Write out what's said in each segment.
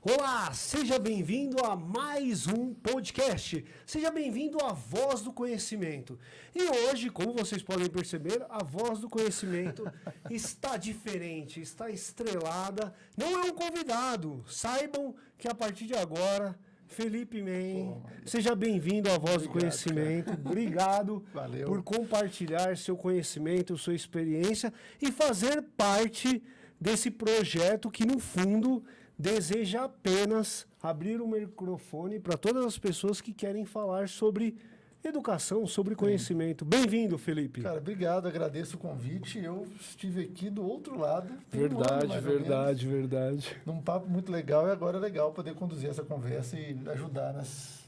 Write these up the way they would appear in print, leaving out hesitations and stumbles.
Olá, seja bem-vindo a mais um podcast. Seja bem-vindo à Voz do Conhecimento. E hoje, como vocês podem perceber, a Voz do Conhecimento está diferente, está estrelada. Não é um convidado. Saibam que a partir de agora, Felipe Men, seja bem-vindo à Voz do Conhecimento. Cara. Obrigado por compartilhar seu conhecimento, sua experiência e fazer parte desse projeto que, no fundo, deseja apenas abrir o microfone para todas as pessoas que querem falar sobre educação, sobre conhecimento. Bem-vindo, Felipe. Cara, obrigado, agradeço o convite. Eu estive aqui do outro lado. Verdade. Num papo muito legal, e agora é legal poder conduzir essa conversa e ajudar nas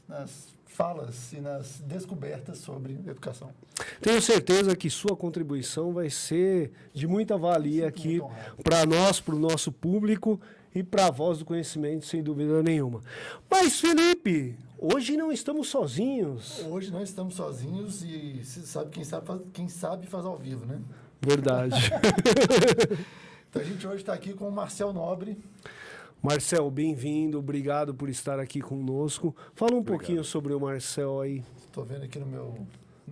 falas e nas descobertas sobre educação. Tenho certeza que sua contribuição vai ser de muita valia aqui para nós, para o nosso público e para a Voz do Conhecimento, sem dúvida nenhuma. Mas, Felipe, hoje não estamos sozinhos. Hoje não estamos sozinhos e você sabe, quem sabe faz ao vivo, né? Verdade. Então a gente hoje está aqui com o Marcel Nobre. Marcel, bem-vindo, obrigado por estar aqui conosco. Fala um pouquinho sobre o Marcel aí. Estou vendo aqui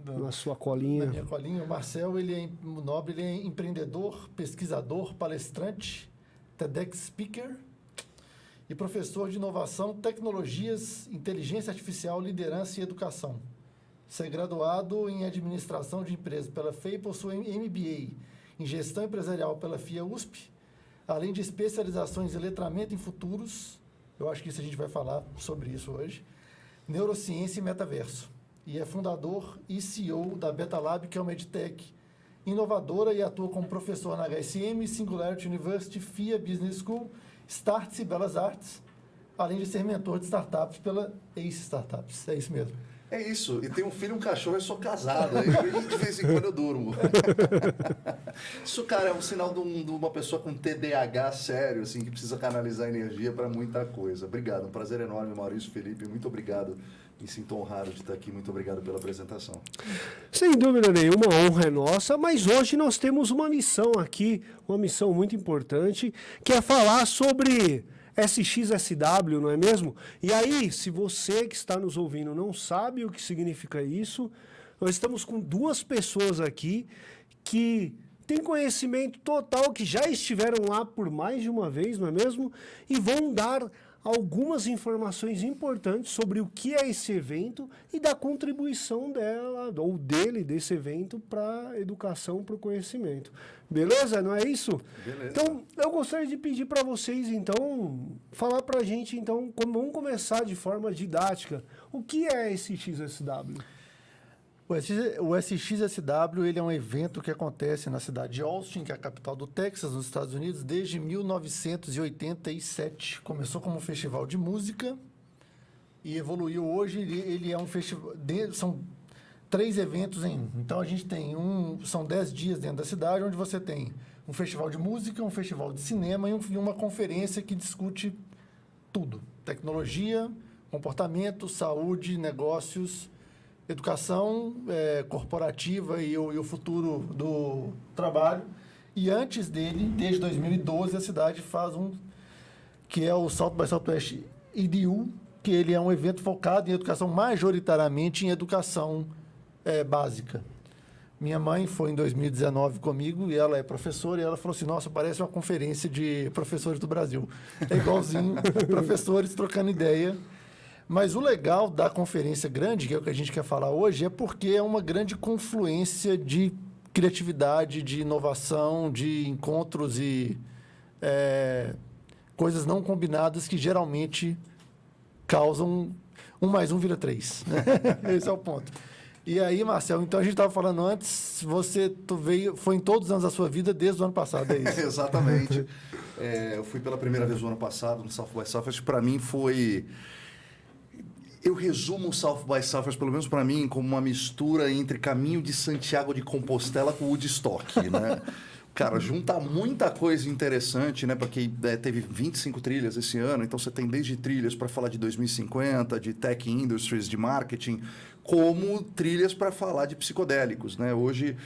na sua colinha. Na minha colinha. O Marcel, Nobre, ele é empreendedor, pesquisador, palestrante, TEDx Speaker e professor de inovação, tecnologias, inteligência artificial, liderança e educação. Você é graduado em administração de empresas pela FEI, possui MBA em gestão empresarial pela FIA USP, além de especializações em letramento em futuros, eu acho que isso a gente vai falar sobre isso hoje, neurociência e metaverso. E é fundador e CEO da Beta Lab, que é uma edtech inovadora e atua como professor na HSM, Singularity University, FIA Business School, Startse e Belas Artes, além de ser mentor de startups pela Ace Startups. É isso mesmo. É isso. E tem um filho e um cachorro, eu sou casado. Aí de vez em quando eu durmo. Isso, cara, é um sinal de uma pessoa com TDAH sério, assim, que precisa canalizar energia para muita coisa. Obrigado. Um prazer enorme, Maurício, Felipe. Muito obrigado. Me sinto honrado de estar aqui. Muito obrigado pela apresentação. Sem dúvida nenhuma, a honra é nossa, mas hoje nós temos uma missão aqui, uma missão muito importante, que é falar sobre SXSW, não é mesmo? E aí, se você que está nos ouvindo não sabe o que significa isso, nós estamos com duas pessoas aqui que têm conhecimento total, que já estiveram lá por mais de uma vez, não é mesmo? E vão dar algumas informações importantes sobre o que é esse evento e da contribuição dela, ou dele, desse evento, para a educação, para o conhecimento. Beleza? Não é isso? Beleza. Então, eu gostaria de pedir para vocês, então, falar para a gente, então, vamos começar de forma didática. O que é esse XSW? O SXSW ele é um evento que acontece na cidade de Austin, que é a capital do Texas, nos Estados Unidos, desde 1987. Começou como um festival de música e evoluiu hoje. Ele é um festival... São 3 eventos em um. Então, a gente tem são 10 dias dentro da cidade, onde você tem um festival de música, um festival de cinema e uma conferência que discute tudo. Tecnologia, comportamento, saúde, negócios, educação corporativa e o futuro do trabalho. E antes dele, desde 2012, a cidade faz que é o South by Southwest EDU, porque ele é um evento focado em educação, majoritariamente em educação básica. Minha mãe foi em 2019 comigo e ela é professora e ela falou assim, nossa, parece uma conferência de professores do Brasil. É igualzinho professores trocando ideia. Mas o legal da conferência grande, que é o que a gente quer falar hoje, é porque é uma grande confluência de criatividade, de inovação, de encontros e coisas não combinadas que geralmente causam 1 mais 1 vira 3. Né? Esse é o ponto. E aí, Marcelo, então a gente estava falando antes, foi em todos os anos da sua vida, desde o ano passado, é isso? Exatamente. Eu fui pela primeira vez no ano passado no South by Southwest. Para mim foi... Eu resumo o South by Southwest, pelo menos para mim, como uma mistura entre Caminho de Santiago de Compostela com Woodstock, né? Cara, junta muita coisa interessante, né? Porque teve 25 trilhas esse ano, então você tem desde trilhas para falar de 2050, de tech industries, de marketing, como trilhas para falar de psicodélicos, né? Hoje,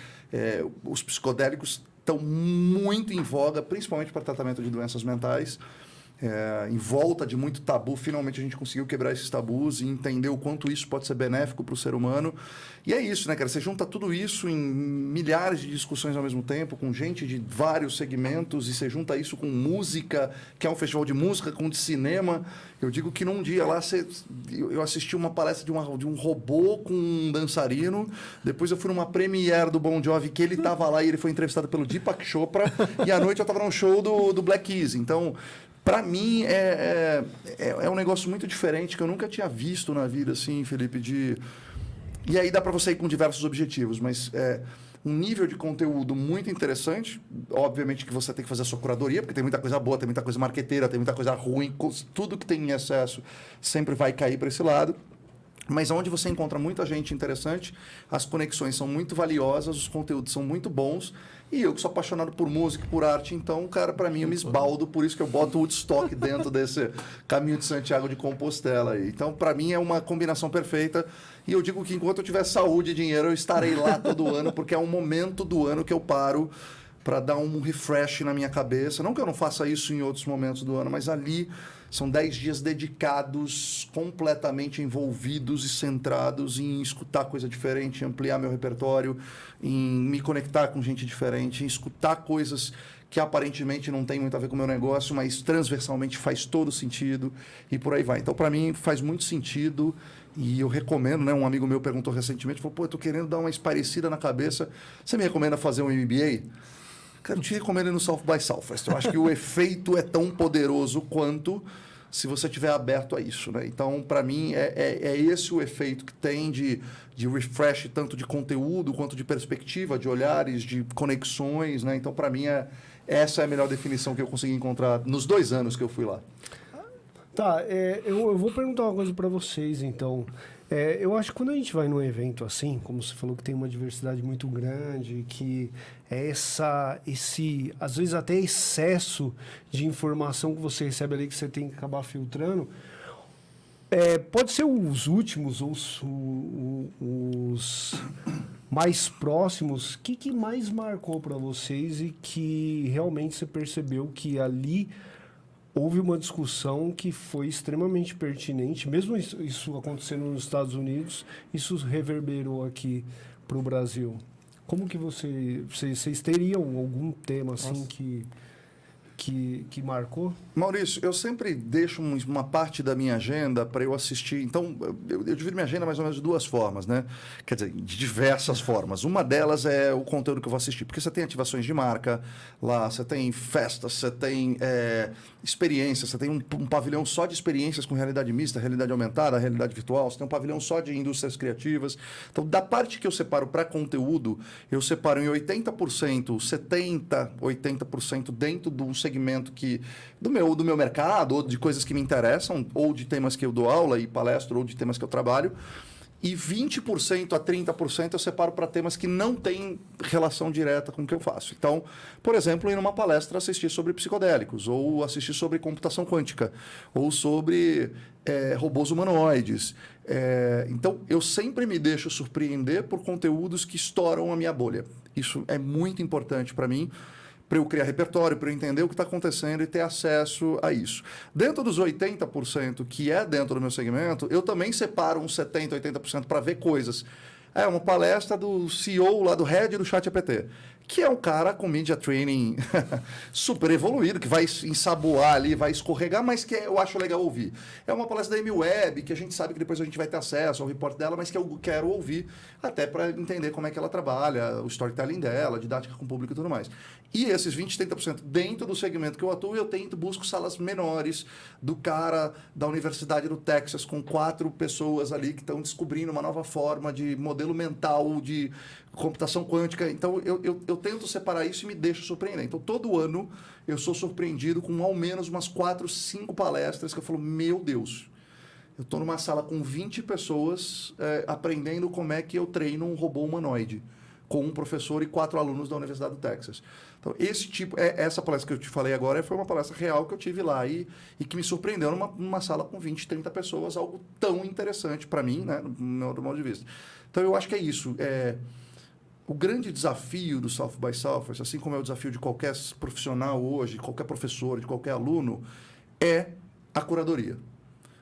os psicodélicos estão muito em voga, principalmente para tratamento de doenças mentais. Em volta de muito tabu, finalmente a gente conseguiu quebrar esses tabus e entender o quanto isso pode ser benéfico para o ser humano. E é isso, né, cara? Você junta tudo isso em milhares de discussões ao mesmo tempo, com gente de vários segmentos, e você junta isso com música, que é um festival de música, com de cinema. Eu digo que num dia lá eu assisti uma palestra de um robô com um dançarino, depois eu fui numa premiere do Bon Jovi, que ele estava lá e ele foi entrevistado pelo Deepak Chopra, e à noite eu estava num show do Black Keys. Então... Para mim, é um negócio muito diferente, que eu nunca tinha visto na vida, assim, Felipe, E aí dá para você ir com diversos objetivos, mas um nível de conteúdo muito interessante. Obviamente que você tem que fazer a sua curadoria, porque tem muita coisa boa, tem muita coisa marqueteira, tem muita coisa ruim. Tudo que tem em excesso sempre vai cair para esse lado. Mas onde você encontra muita gente interessante, as conexões são muito valiosas, os conteúdos são muito bons. E eu que sou apaixonado por música, por arte, então, cara, para mim eu me esbaldo, por isso que eu boto o Woodstock dentro desse Caminho de Santiago de Compostela aí. Então, para mim é uma combinação perfeita. E eu digo que enquanto eu tiver saúde e dinheiro, eu estarei lá todo ano, porque é um momento do ano que eu paro para dar um refresh na minha cabeça. Não que eu não faça isso em outros momentos do ano, mas ali são 10 dias dedicados, completamente envolvidos e centrados em escutar coisa diferente, em ampliar meu repertório, em me conectar com gente diferente, em escutar coisas que aparentemente não tem muito a ver com o meu negócio, mas transversalmente faz todo sentido e por aí vai. Então, para mim, faz muito sentido e eu recomendo, né? Um amigo meu perguntou recentemente, falou, pô, eu tô querendo dar uma esparecida na cabeça, você me recomenda fazer um MBA? Cara, eu te recomendo ir no South by Southwest. Eu acho que o efeito é tão poderoso quanto se você estiver aberto a isso, né? Então, para mim, é esse o efeito que tem de refresh, tanto de conteúdo quanto de perspectiva, de olhares, de conexões, né? Então, para mim, essa é a melhor definição que eu consegui encontrar nos 2 anos que eu fui lá. Tá, eu vou perguntar uma coisa para vocês, então. Eu acho que quando a gente vai num evento assim, como você falou que tem uma diversidade muito grande, que esse, às vezes até excesso de informação que você recebe ali, que você tem que acabar filtrando, pode ser os últimos ou os mais próximos, o que mais marcou para vocês e que realmente você percebeu que ali houve uma discussão que foi extremamente pertinente, mesmo isso acontecendo nos Estados Unidos, isso reverberou aqui para o Brasil. Como que vocês teriam algum tema assim que marcou? Maurício, eu sempre deixo uma parte da minha agenda para eu assistir. Então, eu divido minha agenda mais ou menos de 2 formas, né? Quer dizer, de diversas formas. Uma delas é o conteúdo que eu vou assistir. Porque você tem ativações de marca lá, você tem festas, você tem experiências, você tem um pavilhão só de experiências com realidade mista, realidade aumentada, realidade virtual, você tem um pavilhão só de indústrias criativas. Então, da parte que eu separo para conteúdo, eu separo em 80%, 70%, 80% dentro de um segmento do meu mercado, ou de coisas que me interessam, ou de temas que eu dou aula e palestro, ou de temas que eu trabalho. E 20% a 30% eu separo para temas que não têm relação direta com o que eu faço. Então, por exemplo, ir numa palestra assistir sobre psicodélicos, ou assistir sobre computação quântica, ou sobre robôs humanoides. Então, eu sempre me deixo surpreender por conteúdos que estouram a minha bolha. Isso é muito importante para mim, para eu criar repertório, para eu entender o que está acontecendo e ter acesso a isso. Dentro dos 80% que é dentro do meu segmento, eu também separo uns 70%, 80% para ver coisas. É uma palestra do CEO lá do Head do ChatGPT, que é um cara com media training super evoluído, que vai ensaboar ali, vai escorregar, mas que eu acho legal ouvir. É uma palestra da Amy Webb, que a gente sabe que depois a gente vai ter acesso ao report dela, mas que eu quero ouvir até para entender como é que ela trabalha, o storytelling dela, a didática com o público e tudo mais. E esses 20%, 30% dentro do segmento que eu atuo, eu busco salas menores do cara da Universidade do Texas, com 4 pessoas ali que estão descobrindo uma nova forma de modelo mental, de computação quântica. Então, eu tento separar isso e me deixo surpreender. Então, todo ano eu sou surpreendido com ao menos umas 4, 5 palestras que eu falo, meu Deus, eu estou numa sala com 20 pessoas aprendendo como é que eu treino um robô humanoide, com um professor e 4 alunos da Universidade do Texas. Então, essa palestra que eu te falei agora foi uma palestra real que eu tive lá e que me surpreendeu numa sala com 20, 30 pessoas, algo tão interessante para mim, né, do meu modo de vista. Então, eu acho que é isso. O grande desafio do South by Southwest, assim como é o desafio de qualquer profissional hoje, de qualquer professor, de qualquer aluno, é a curadoria.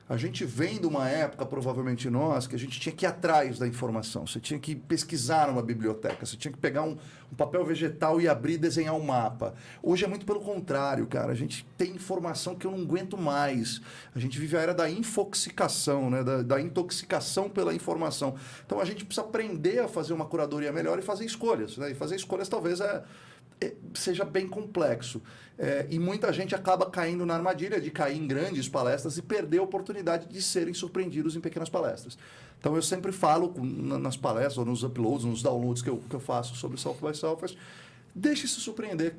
A gente vem de uma época, provavelmente nós, que a gente tinha que ir atrás da informação. Você tinha que pesquisar numa biblioteca, você tinha que pegar um papel vegetal e abrir e desenhar um mapa. Hoje é muito pelo contrário, cara. A gente tem informação que eu não aguento mais. A gente vive a era da infoxicação, né? da intoxicação pela informação. Então a gente precisa aprender a fazer uma curadoria melhor e fazer escolhas. Né? E fazer escolhas talvez seja bem complexo. E muita gente acaba caindo na armadilha de cair em grandes palestras e perder a oportunidade de serem surpreendidos em pequenas palestras. Então, eu sempre falo nas palestras, ou nos uploads, nos downloads que eu faço sobre South by Southwest, deixe-se surpreender,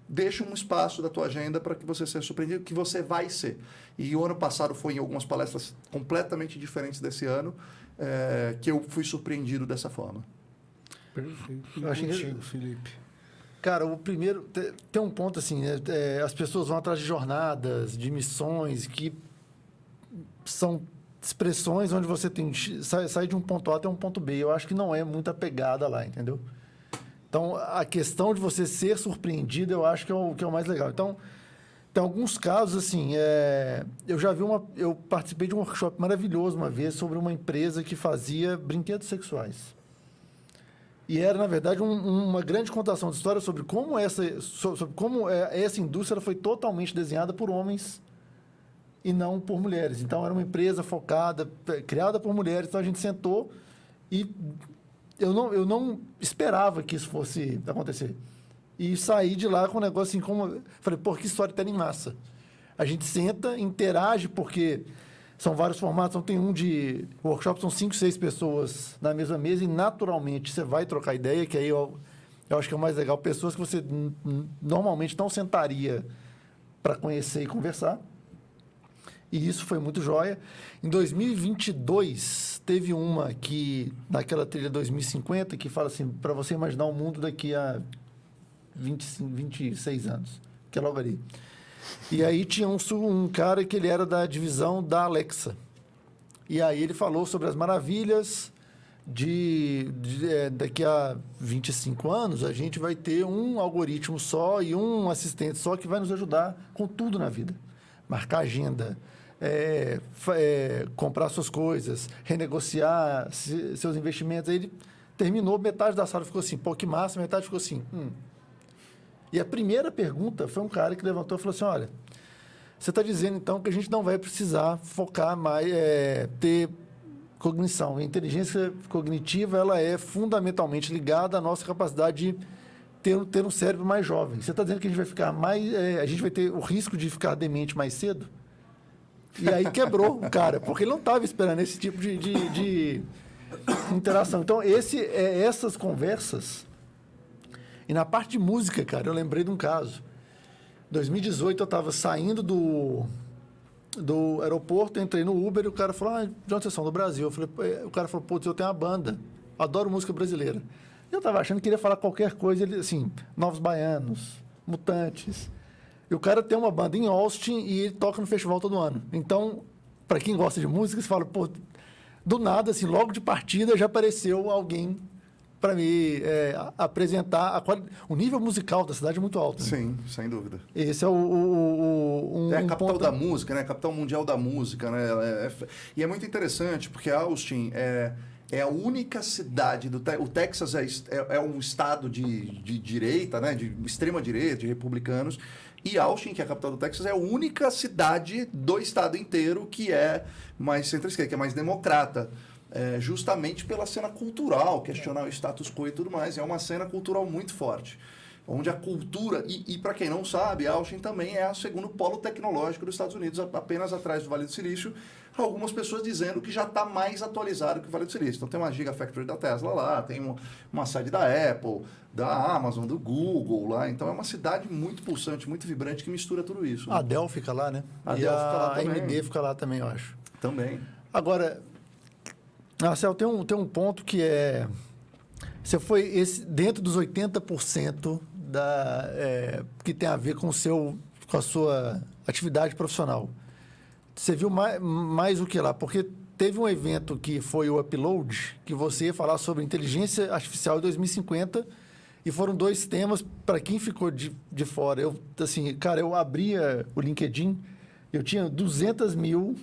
deixe um espaço da tua agenda para que você seja surpreendido, que você vai ser. E o ano passado foi em algumas palestras completamente diferentes desse ano, que eu fui surpreendido dessa forma. Perfeito. Eu acho Contigo, Felipe. Cara, o primeiro... Tem um ponto assim, né? As pessoas vão atrás de jornadas, de missões, que são expressões onde você sai de um ponto A até um ponto B. Eu acho que não é muita pegada lá, entendeu? Então, a questão de você ser surpreendido, eu acho que é o mais legal. Então, tem alguns casos, assim, eu participei de um workshop maravilhoso uma vez sobre uma empresa que fazia brinquedos sexuais. E era, na verdade, uma grande contação de história sobre como essa indústria foi totalmente desenhada por homens e não por mulheres. Então, era uma empresa focada, criada por mulheres. Então, a gente sentou e eu não esperava que isso fosse acontecer. E saí de lá com um negócio assim, como... Falei, pô, que storytelling massa. A gente senta, interage, porque... São vários formatos, então tem workshop, são 5, 6 pessoas na mesma mesa e naturalmente você vai trocar ideia, que aí eu acho que é o mais legal, pessoas que você normalmente não sentaria para conhecer e conversar. E isso foi muito joia. Em 2022, teve uma que, naquela trilha 2050, que fala assim, para você imaginar o mundo daqui a 26 anos, que é logo ali. E aí tinha um cara que ele era da divisão da Alexa. E aí ele falou sobre as maravilhas daqui a 25 anos a gente vai ter um algoritmo só e um assistente só que vai nos ajudar com tudo na vida. Marcar agenda, comprar suas coisas, renegociar seus investimentos. Aí ele terminou, metade da sala ficou assim, pô, que massa, metade ficou assim, E a primeira pergunta foi um cara que levantou e falou assim, olha, você está dizendo, então, que a gente não vai precisar focar mais, ter cognição. A inteligência cognitiva, ela é fundamentalmente ligada à nossa capacidade de ter um cérebro mais jovem. Você está dizendo que a gente vai ficar a gente vai ter o risco de ficar demente mais cedo? E aí quebrou o cara, porque ele não estava esperando esse tipo de interação. Então, essas conversas... E na parte de música, cara, eu lembrei de um caso. Em 2018, eu estava saindo do aeroporto, entrei no Uber e o cara falou, de onde vocês são? Do Brasil. O cara falou, putz, eu tenho uma banda, adoro música brasileira. Eu estava achando que ele ia falar qualquer coisa, assim, Novos Baianos, Mutantes. E o cara tem uma banda em Austin e ele toca no festival todo ano. Então, para quem gosta de música, você fala, pô, do nada, assim, logo de partida já apareceu alguém para mim, apresentar o nível musical da cidade é muito alto. Né? Sim, sem dúvida. Esse é é a capital da música, né? A capital mundial da música, né? E é muito interessante, porque Austin é a única cidade do o Texas é um estado de direita, né? De extrema direita, de republicanos. E Austin, que é a capital do Texas, é a única cidade do estado inteiro que é mais centro-esquerda, que é mais democrata. Justamente pela cena cultural, questionar o status quo e tudo mais. É uma cena cultural muito forte. Onde a cultura... E para quem não sabe, Austin também é o segundo polo tecnológico dos Estados Unidos, apenas atrás do Vale do Silício. Algumas pessoas dizendo que já está mais atualizado que o Vale do Silício. Então tem uma Gigafactory da Tesla lá, tem uma sede da Apple, da Amazon, do Google lá. Então é uma cidade muito pulsante, muito vibrante, que mistura tudo isso. Né? A Dell fica lá, né? A Dell fica lá também. AMD fica lá também, eu acho. Também. Agora, Marcelo, tem um ponto que você foi dentro dos 80% que tem a ver com a sua atividade profissional. Você viu mais o que lá? Porque teve um evento que foi o Upload, que você ia falar sobre inteligência artificial em 2050, e foram 2 temas, para quem ficou de fora. Eu abria o LinkedIn, eu tinha 200 mil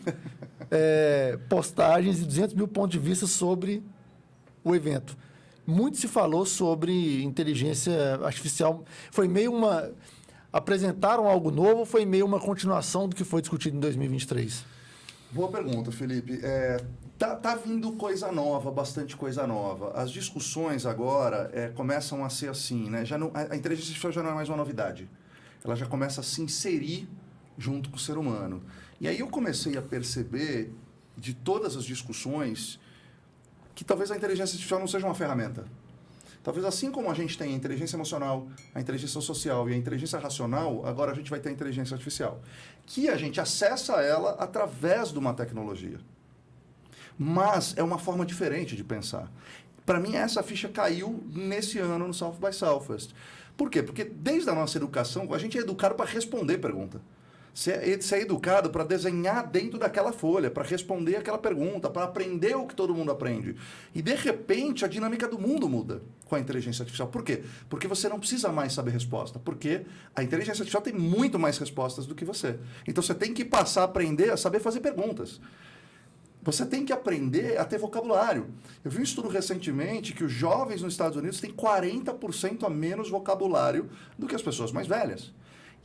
postagens e 200 mil pontos de vista sobre o evento. Muito se falou sobre inteligência artificial. Foi meio apresentaram algo novo ou foi meio uma continuação do que foi discutido em 2023? Boa pergunta, Felipe. Tá vindo coisa nova, bastante coisa nova. As discussões agora começam a ser assim, né? A inteligência artificial já não é mais uma novidade. Ela já começa a se inserir junto com o ser humano. E aí eu comecei a perceber, de todas as discussões, que talvez a inteligência artificial não seja uma ferramenta. Talvez assim como a gente tem a inteligência emocional, a inteligência social e a inteligência racional, agora a gente vai ter a inteligência artificial. Que a gente acessa ela através de uma tecnologia. Mas é uma forma diferente de pensar. Para mim, essa ficha caiu nesse ano no South by Southwest. Por quê? Porque desde a nossa educação, a gente é educado para responder pergunta. Você é educado para desenhar dentro daquela folha, para responder aquela pergunta, para aprender o que todo mundo aprende. E, de repente, a dinâmica do mundo muda com a inteligência artificial. Por quê? Porque você não precisa mais saber resposta. Porque a inteligência artificial tem muito mais respostas do que você. Então, você tem que passar a aprender a saber fazer perguntas. Você tem que aprender a ter vocabulário. Eu vi um estudo recentemente que os jovens nos Estados Unidos têm 40% a menos vocabulário do que as pessoas mais velhas.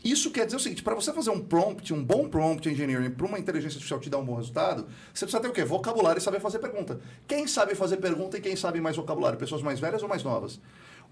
Isso quer dizer o seguinte, para você fazer um bom prompt engineering para uma inteligência artificial te dar um bom resultado, você precisa ter o quê? Vocabulário e saber fazer pergunta. Quem sabe fazer pergunta e quem sabe mais vocabulário? Pessoas mais velhas ou mais novas?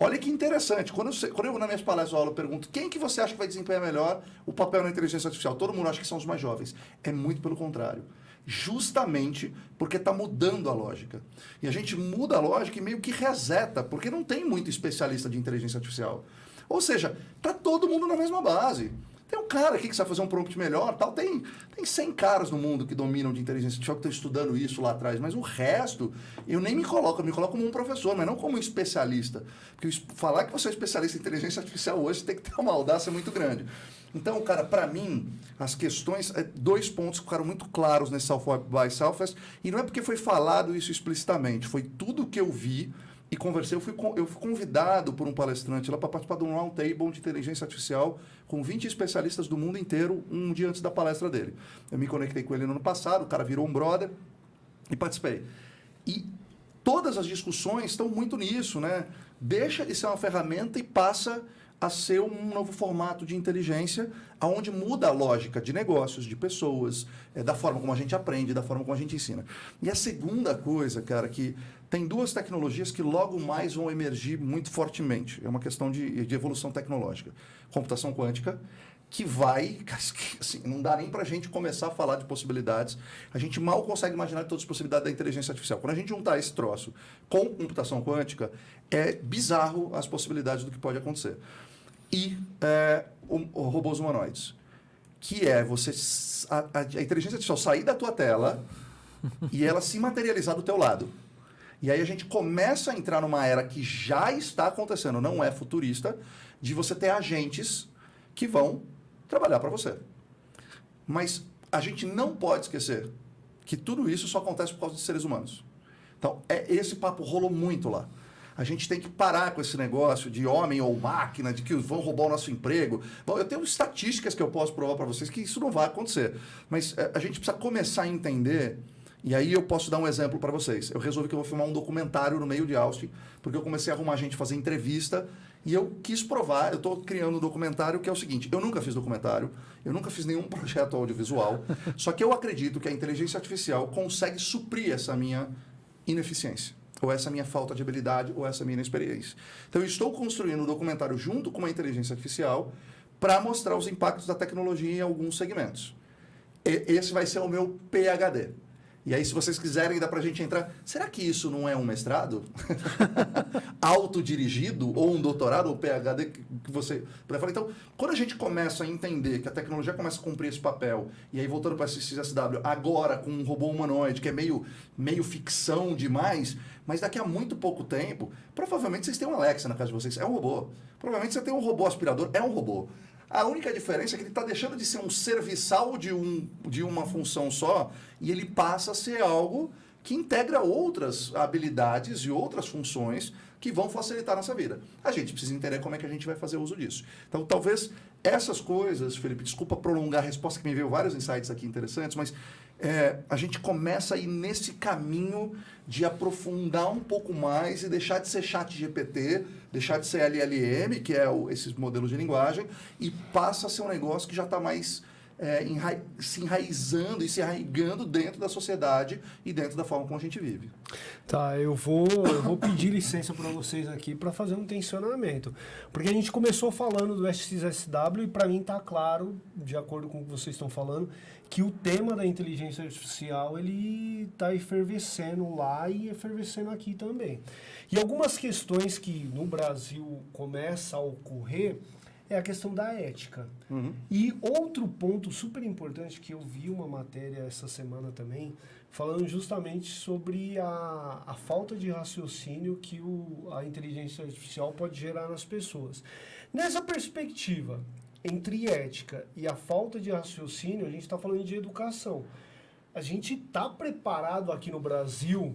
Olha que interessante, quando eu nas minhas palestras ou aula pergunto quem que você acha que vai desempenhar melhor o papel na inteligência artificial? Todo mundo acha que são os mais jovens. É muito pelo contrário. Justamente porque está mudando a lógica. E a gente muda a lógica e meio que reseta, porque não tem muito especialista de inteligência artificial. Ou seja, está todo mundo na mesma base. Tem um cara aqui que sabe fazer um prompt melhor, tal. Tem 100 caras no mundo que dominam de inteligência artificial, que estão estudando isso lá atrás, mas o resto, eu nem me coloco como um professor, mas não como um especialista. Porque falar que você é especialista em inteligência artificial hoje, você tem que ter uma audácia muito grande. Então, cara, para mim, as questões, 2 pontos que ficaram muito claros nesse South by Southwest, e não é porque foi falado isso explicitamente, foi tudo que eu vi e conversei. Eu fui convidado por um palestrante lá para participar de um roundtable de inteligência artificial com 20 especialistas do mundo inteiro, um dia antes da palestra dele. Eu me conectei com ele no ano passado, o cara virou um brother e participei. E todas as discussões estão muito nisso, né? Deixa de ser uma ferramenta e passa a ser um novo formato de inteligência, onde muda a lógica de negócios, de pessoas, da forma como a gente aprende, da forma como a gente ensina. E a segunda coisa, cara, que tem 2 tecnologias que logo mais vão emergir muito fortemente. É uma questão de evolução tecnológica. Computação quântica, que vai... Assim, não dá nem para a gente começar a falar de possibilidades. A gente mal consegue imaginar todas as possibilidades da inteligência artificial. Quando a gente juntar esse troço com computação quântica, é bizarro as possibilidades do que pode acontecer. E robôs humanoides, que é a inteligência artificial sair da tua tela e ela se materializar do teu lado. E aí a gente começa a entrar numa era que já está acontecendo, não é futurista, de você ter agentes que vão trabalhar para você. Mas a gente não pode esquecer que tudo isso só acontece por causa de seres humanos. Então, esse papo rolou muito lá. A gente tem que parar com esse negócio de homem ou máquina, de que vão roubar o nosso emprego. Bom, eu tenho estatísticas que eu posso provar para vocês que isso não vai acontecer. Mas a gente precisa começar a entender, e aí eu posso dar um exemplo para vocês. Eu resolvi que eu vou filmar um documentário no meio de Austin, porque eu comecei a arrumar gente fazer entrevista, e eu quis provar, eu estou criando um documentário que é o seguinte, eu nunca fiz documentário, eu nunca fiz nenhum projeto audiovisual, só que eu acredito que a inteligência artificial consegue suprir essa minha ineficiência, ou essa minha falta de habilidade, ou essa minha inexperiência. Então, eu estou construindo um documentário junto com uma inteligência artificial para mostrar os impactos da tecnologia em alguns segmentos. Esse vai ser o meu PhD. E aí, se vocês quiserem, dá pra gente entrar. Será que isso não é um mestrado? Autodirigido? Ou um doutorado? Ou PhD que você... Então, quando a gente começa a entender que a tecnologia começa a cumprir esse papel, e aí voltando para esse SXSW, agora com um robô humanoide, que é meio ficção demais, mas daqui a muito pouco tempo, provavelmente vocês têm um Alexa na casa de vocês, é um robô. Provavelmente você tem um robô aspirador, é um robô. A única diferença é que ele está deixando de ser um serviçal de uma função só e ele passa a ser algo que integra outras habilidades e outras funções que vão facilitar a nossa vida. A gente precisa entender como é que a gente vai fazer uso disso. Então, talvez essas coisas, Felipe, desculpa prolongar a resposta, que me veio vários insights aqui interessantes, mas a gente começa a ir nesse caminho de aprofundar um pouco mais e deixar de ser chat GPT, deixar de ser LLM, que é esses modelos de linguagem, e passa a ser um negócio que já está mais se enraizando e se arraigando dentro da sociedade e dentro da forma como a gente vive. Tá, eu vou pedir licença para vocês aqui para fazer um tensionamento. Porque a gente começou falando do SXSW e para mim está claro, de acordo com o que vocês estão falando, que o tema da inteligência artificial ele está efervescendo lá e efervescendo aqui também. E algumas questões que no Brasil começa a ocorrer é a questão da ética. Uhum. E outro ponto super importante que eu vi uma matéria essa semana também, falando justamente sobre a falta de raciocínio que a inteligência artificial pode gerar nas pessoas. Nessa perspectiva, entre ética e a falta de raciocínio, a gente está falando de educação. A gente está preparado aqui no Brasil,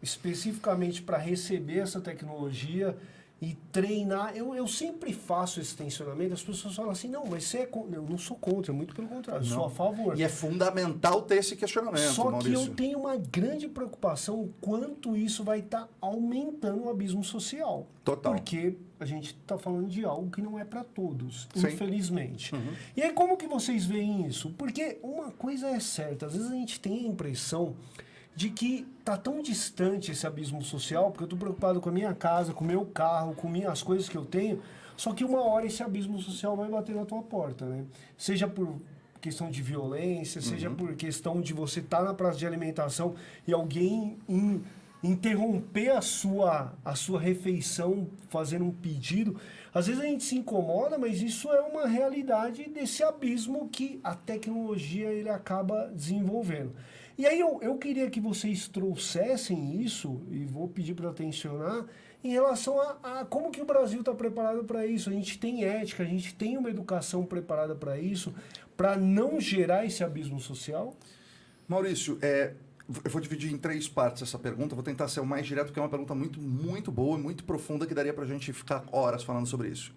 especificamente para receber essa tecnologia e treinar. Eu sempre faço esse tensionamento, as pessoas falam assim, não, mas você é contra. Eu não sou contra, muito pelo contrário, sou a favor. E é fundamental ter esse questionamento, Só Maurício. que eu tenho uma grande preocupação o quanto isso vai estar aumentando o abismo social. Total. Porque a gente está falando de algo que não é para todos, Sim. infelizmente. Uhum. E aí, como que vocês veem isso? Porque uma coisa é certa, às vezes a gente tem a impressão de que está tão distante esse abismo social, porque eu estou preocupado com a minha casa, com o meu carro, com as coisas que eu tenho, só que uma hora esse abismo social vai bater na tua porta, né? Seja por questão de violência, seja por questão de você estar na praça de alimentação e alguém interromper a sua refeição fazendo um pedido. Às vezes a gente se incomoda, mas isso é uma realidade desse abismo que a tecnologia ele acaba desenvolvendo. E aí eu queria que vocês trouxessem isso, e vou pedir para atencionar, em relação a como que o Brasil está preparado para isso. A gente tem ética, a gente tem uma educação preparada para isso, para não gerar esse abismo social? Maurício, eu vou dividir em 3 partes essa pergunta, vou tentar ser o mais direto, porque é uma pergunta muito, muito boa e muito profunda, que daria para a gente ficar horas falando sobre isso.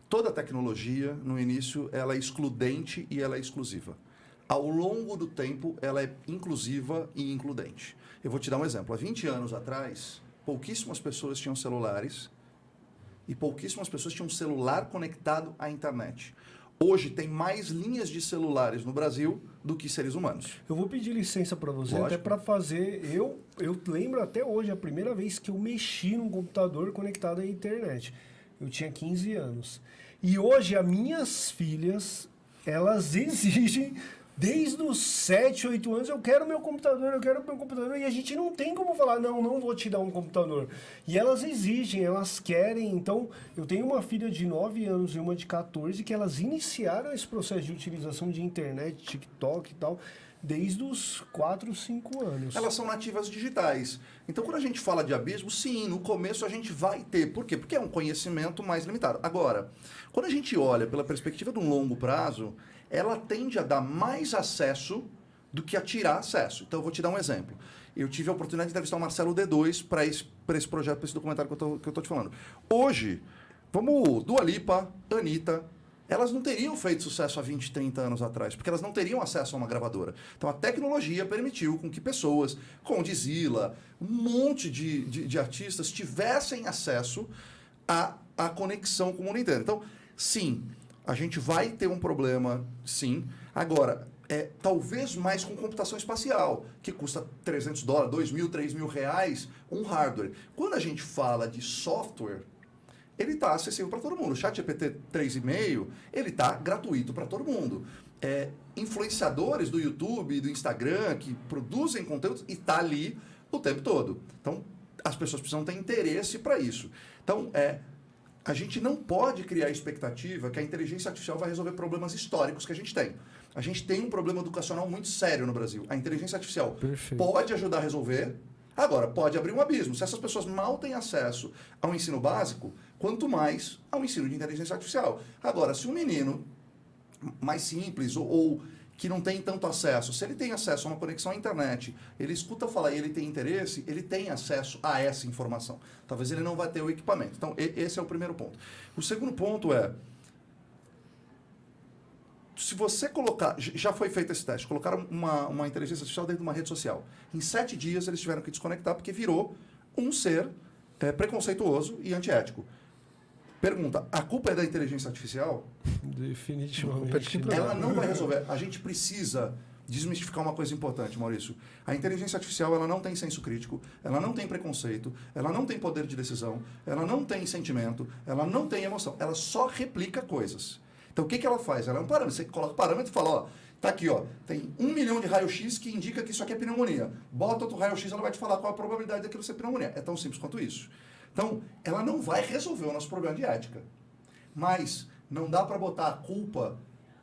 Toda tecnologia, no início, ela é excludente e ela é exclusiva. Ao longo do tempo, ela é inclusiva e includente. Eu vou te dar um exemplo. Há 20 anos atrás, pouquíssimas pessoas tinham celulares e pouquíssimas pessoas tinham um celular conectado à internet. Hoje, tem mais linhas de celulares no Brasil do que seres humanos. Eu vou pedir licença para você, lógico, até para fazer... Eu lembro até hoje, a primeira vez que eu mexi num computador conectado à internet. Eu tinha 15 anos. E hoje, as minhas filhas, elas exigem... Desde os 7, 8 anos, eu quero meu computador, e a gente não tem como falar, não vou te dar um computador. E elas exigem, elas querem. Então, eu tenho uma filha de 9 anos e uma de 14, que elas iniciaram esse processo de utilização de internet, TikTok e tal, desde os 4, 5 anos. Elas são nativas digitais. Então, quando a gente fala de abismo, sim, no começo a gente vai ter. Por quê? Porque é um conhecimento mais limitado. Agora, quando a gente olha pela perspectiva de um longo prazo, ela tende a dar mais acesso do que a tirar acesso. Então, eu vou te dar um exemplo. Eu tive a oportunidade de entrevistar o Marcelo D2 para esse projeto, para esse documentário que eu tô te falando. Hoje, Dua Lipa, Anitta, elas não teriam feito sucesso há 20, 30 anos atrás, porque elas não teriam acesso a uma gravadora. Então, a tecnologia permitiu com que pessoas, como Dizila, um monte de artistas, tivessem acesso à conexão com o mundo inteiro. Então, sim, a gente vai ter um problema, sim. Agora, talvez mais com computação espacial, que custa $300, $2.000, $3.000 um hardware. Quando a gente fala de software, ele está acessível para todo mundo. O ChatGPT 3.5, ele está gratuito para todo mundo. Influenciadores do YouTube e do Instagram que produzem conteúdos e está ali o tempo todo. Então, as pessoas precisam ter interesse para isso. Então, a gente não pode criar a expectativa que a inteligência artificial vai resolver problemas históricos que a gente tem. A gente tem um problema educacional muito sério no Brasil. A inteligência artificial pode ajudar a resolver, agora, pode abrir um abismo. Se essas pessoas mal têm acesso ao ensino básico, quanto mais ao ensino de inteligência artificial. Agora, se um menino mais simples ou que não tem tanto acesso, se ele tem acesso a uma conexão à internet, ele escuta falar e ele tem interesse, ele tem acesso a essa informação. Talvez ele não vai ter o equipamento. Então, esse é o primeiro ponto. O segundo ponto se você colocar... Já foi feito esse teste. Colocaram uma inteligência artificial dentro de uma rede social. Em 7 dias, eles tiveram que desconectar porque virou um ser preconceituoso e antiético. Pergunta, a culpa é da inteligência artificial? Definitivamente. Ela não vai resolver. A gente precisa desmistificar uma coisa importante, Maurício. A inteligência artificial, ela não tem senso crítico, ela não tem preconceito, ela não tem poder de decisão, ela não tem sentimento, ela não tem emoção. Ela só replica coisas. Então, o que ela faz? Ela é um parâmetro. Você coloca o parâmetro e fala, tá aqui, tem 1 milhão de raio-x que indica que isso aqui é pneumonia. Bota outro raio-x, ela vai te falar qual a probabilidade daquilo ser pneumonia. É tão simples quanto isso. Então, ela não vai resolver o nosso problema de ética. Mas não dá para botar a culpa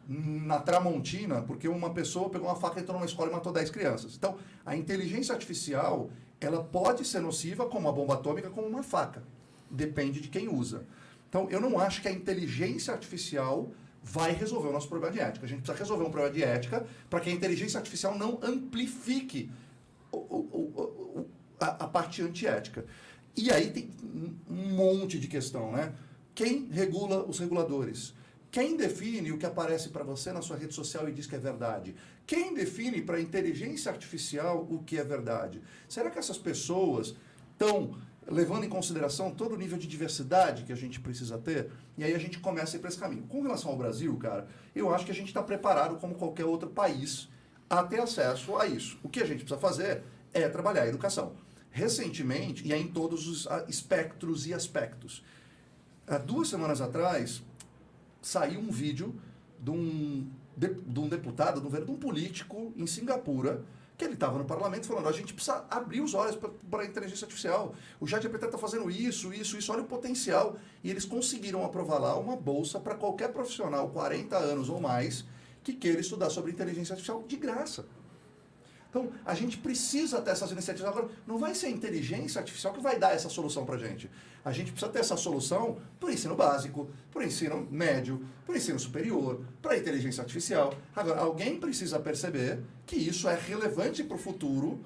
na Tramontina porque uma pessoa pegou uma faca, entrou numa escola e matou 10 crianças. Então, a inteligência artificial, ela pode ser nociva como uma bomba atômica, como uma faca. Depende de quem usa. Então, eu não acho que a inteligência artificial vai resolver o nosso problema de ética. A gente precisa resolver um problema de ética para que a inteligência artificial não amplifique a parte antiética. E aí tem um monte de questão, né? Quem regula os reguladores? Quem define o que aparece para você na sua rede social e diz que é verdade? Quem define para a inteligência artificial o que é verdade? Será que essas pessoas estão levando em consideração todo o nível de diversidade que a gente precisa ter? E aí a gente começa a ir para esse caminho. Com relação ao Brasil, cara, eu acho que a gente está preparado como qualquer outro país a ter acesso a isso. O que a gente precisa fazer é trabalhar a educação. Recentemente, e é em todos os espectros e aspectos. Há 2 semanas atrás, saiu um vídeo de um deputado, de um político em Singapura, que ele estava no parlamento falando, a gente precisa abrir os olhos para a inteligência artificial. O ChatGPT está fazendo isso, olha o potencial. E eles conseguiram aprovar lá uma bolsa para qualquer profissional, 40 anos ou mais, que queira estudar sobre inteligência artificial de graça. Então, a gente precisa ter essas iniciativas. Agora, não vai ser a inteligência artificial que vai dar essa solução para a gente. A gente precisa ter essa solução para o ensino básico, para o ensino médio, para o ensino superior, para a inteligência artificial. Agora, alguém precisa perceber que isso é relevante para o futuro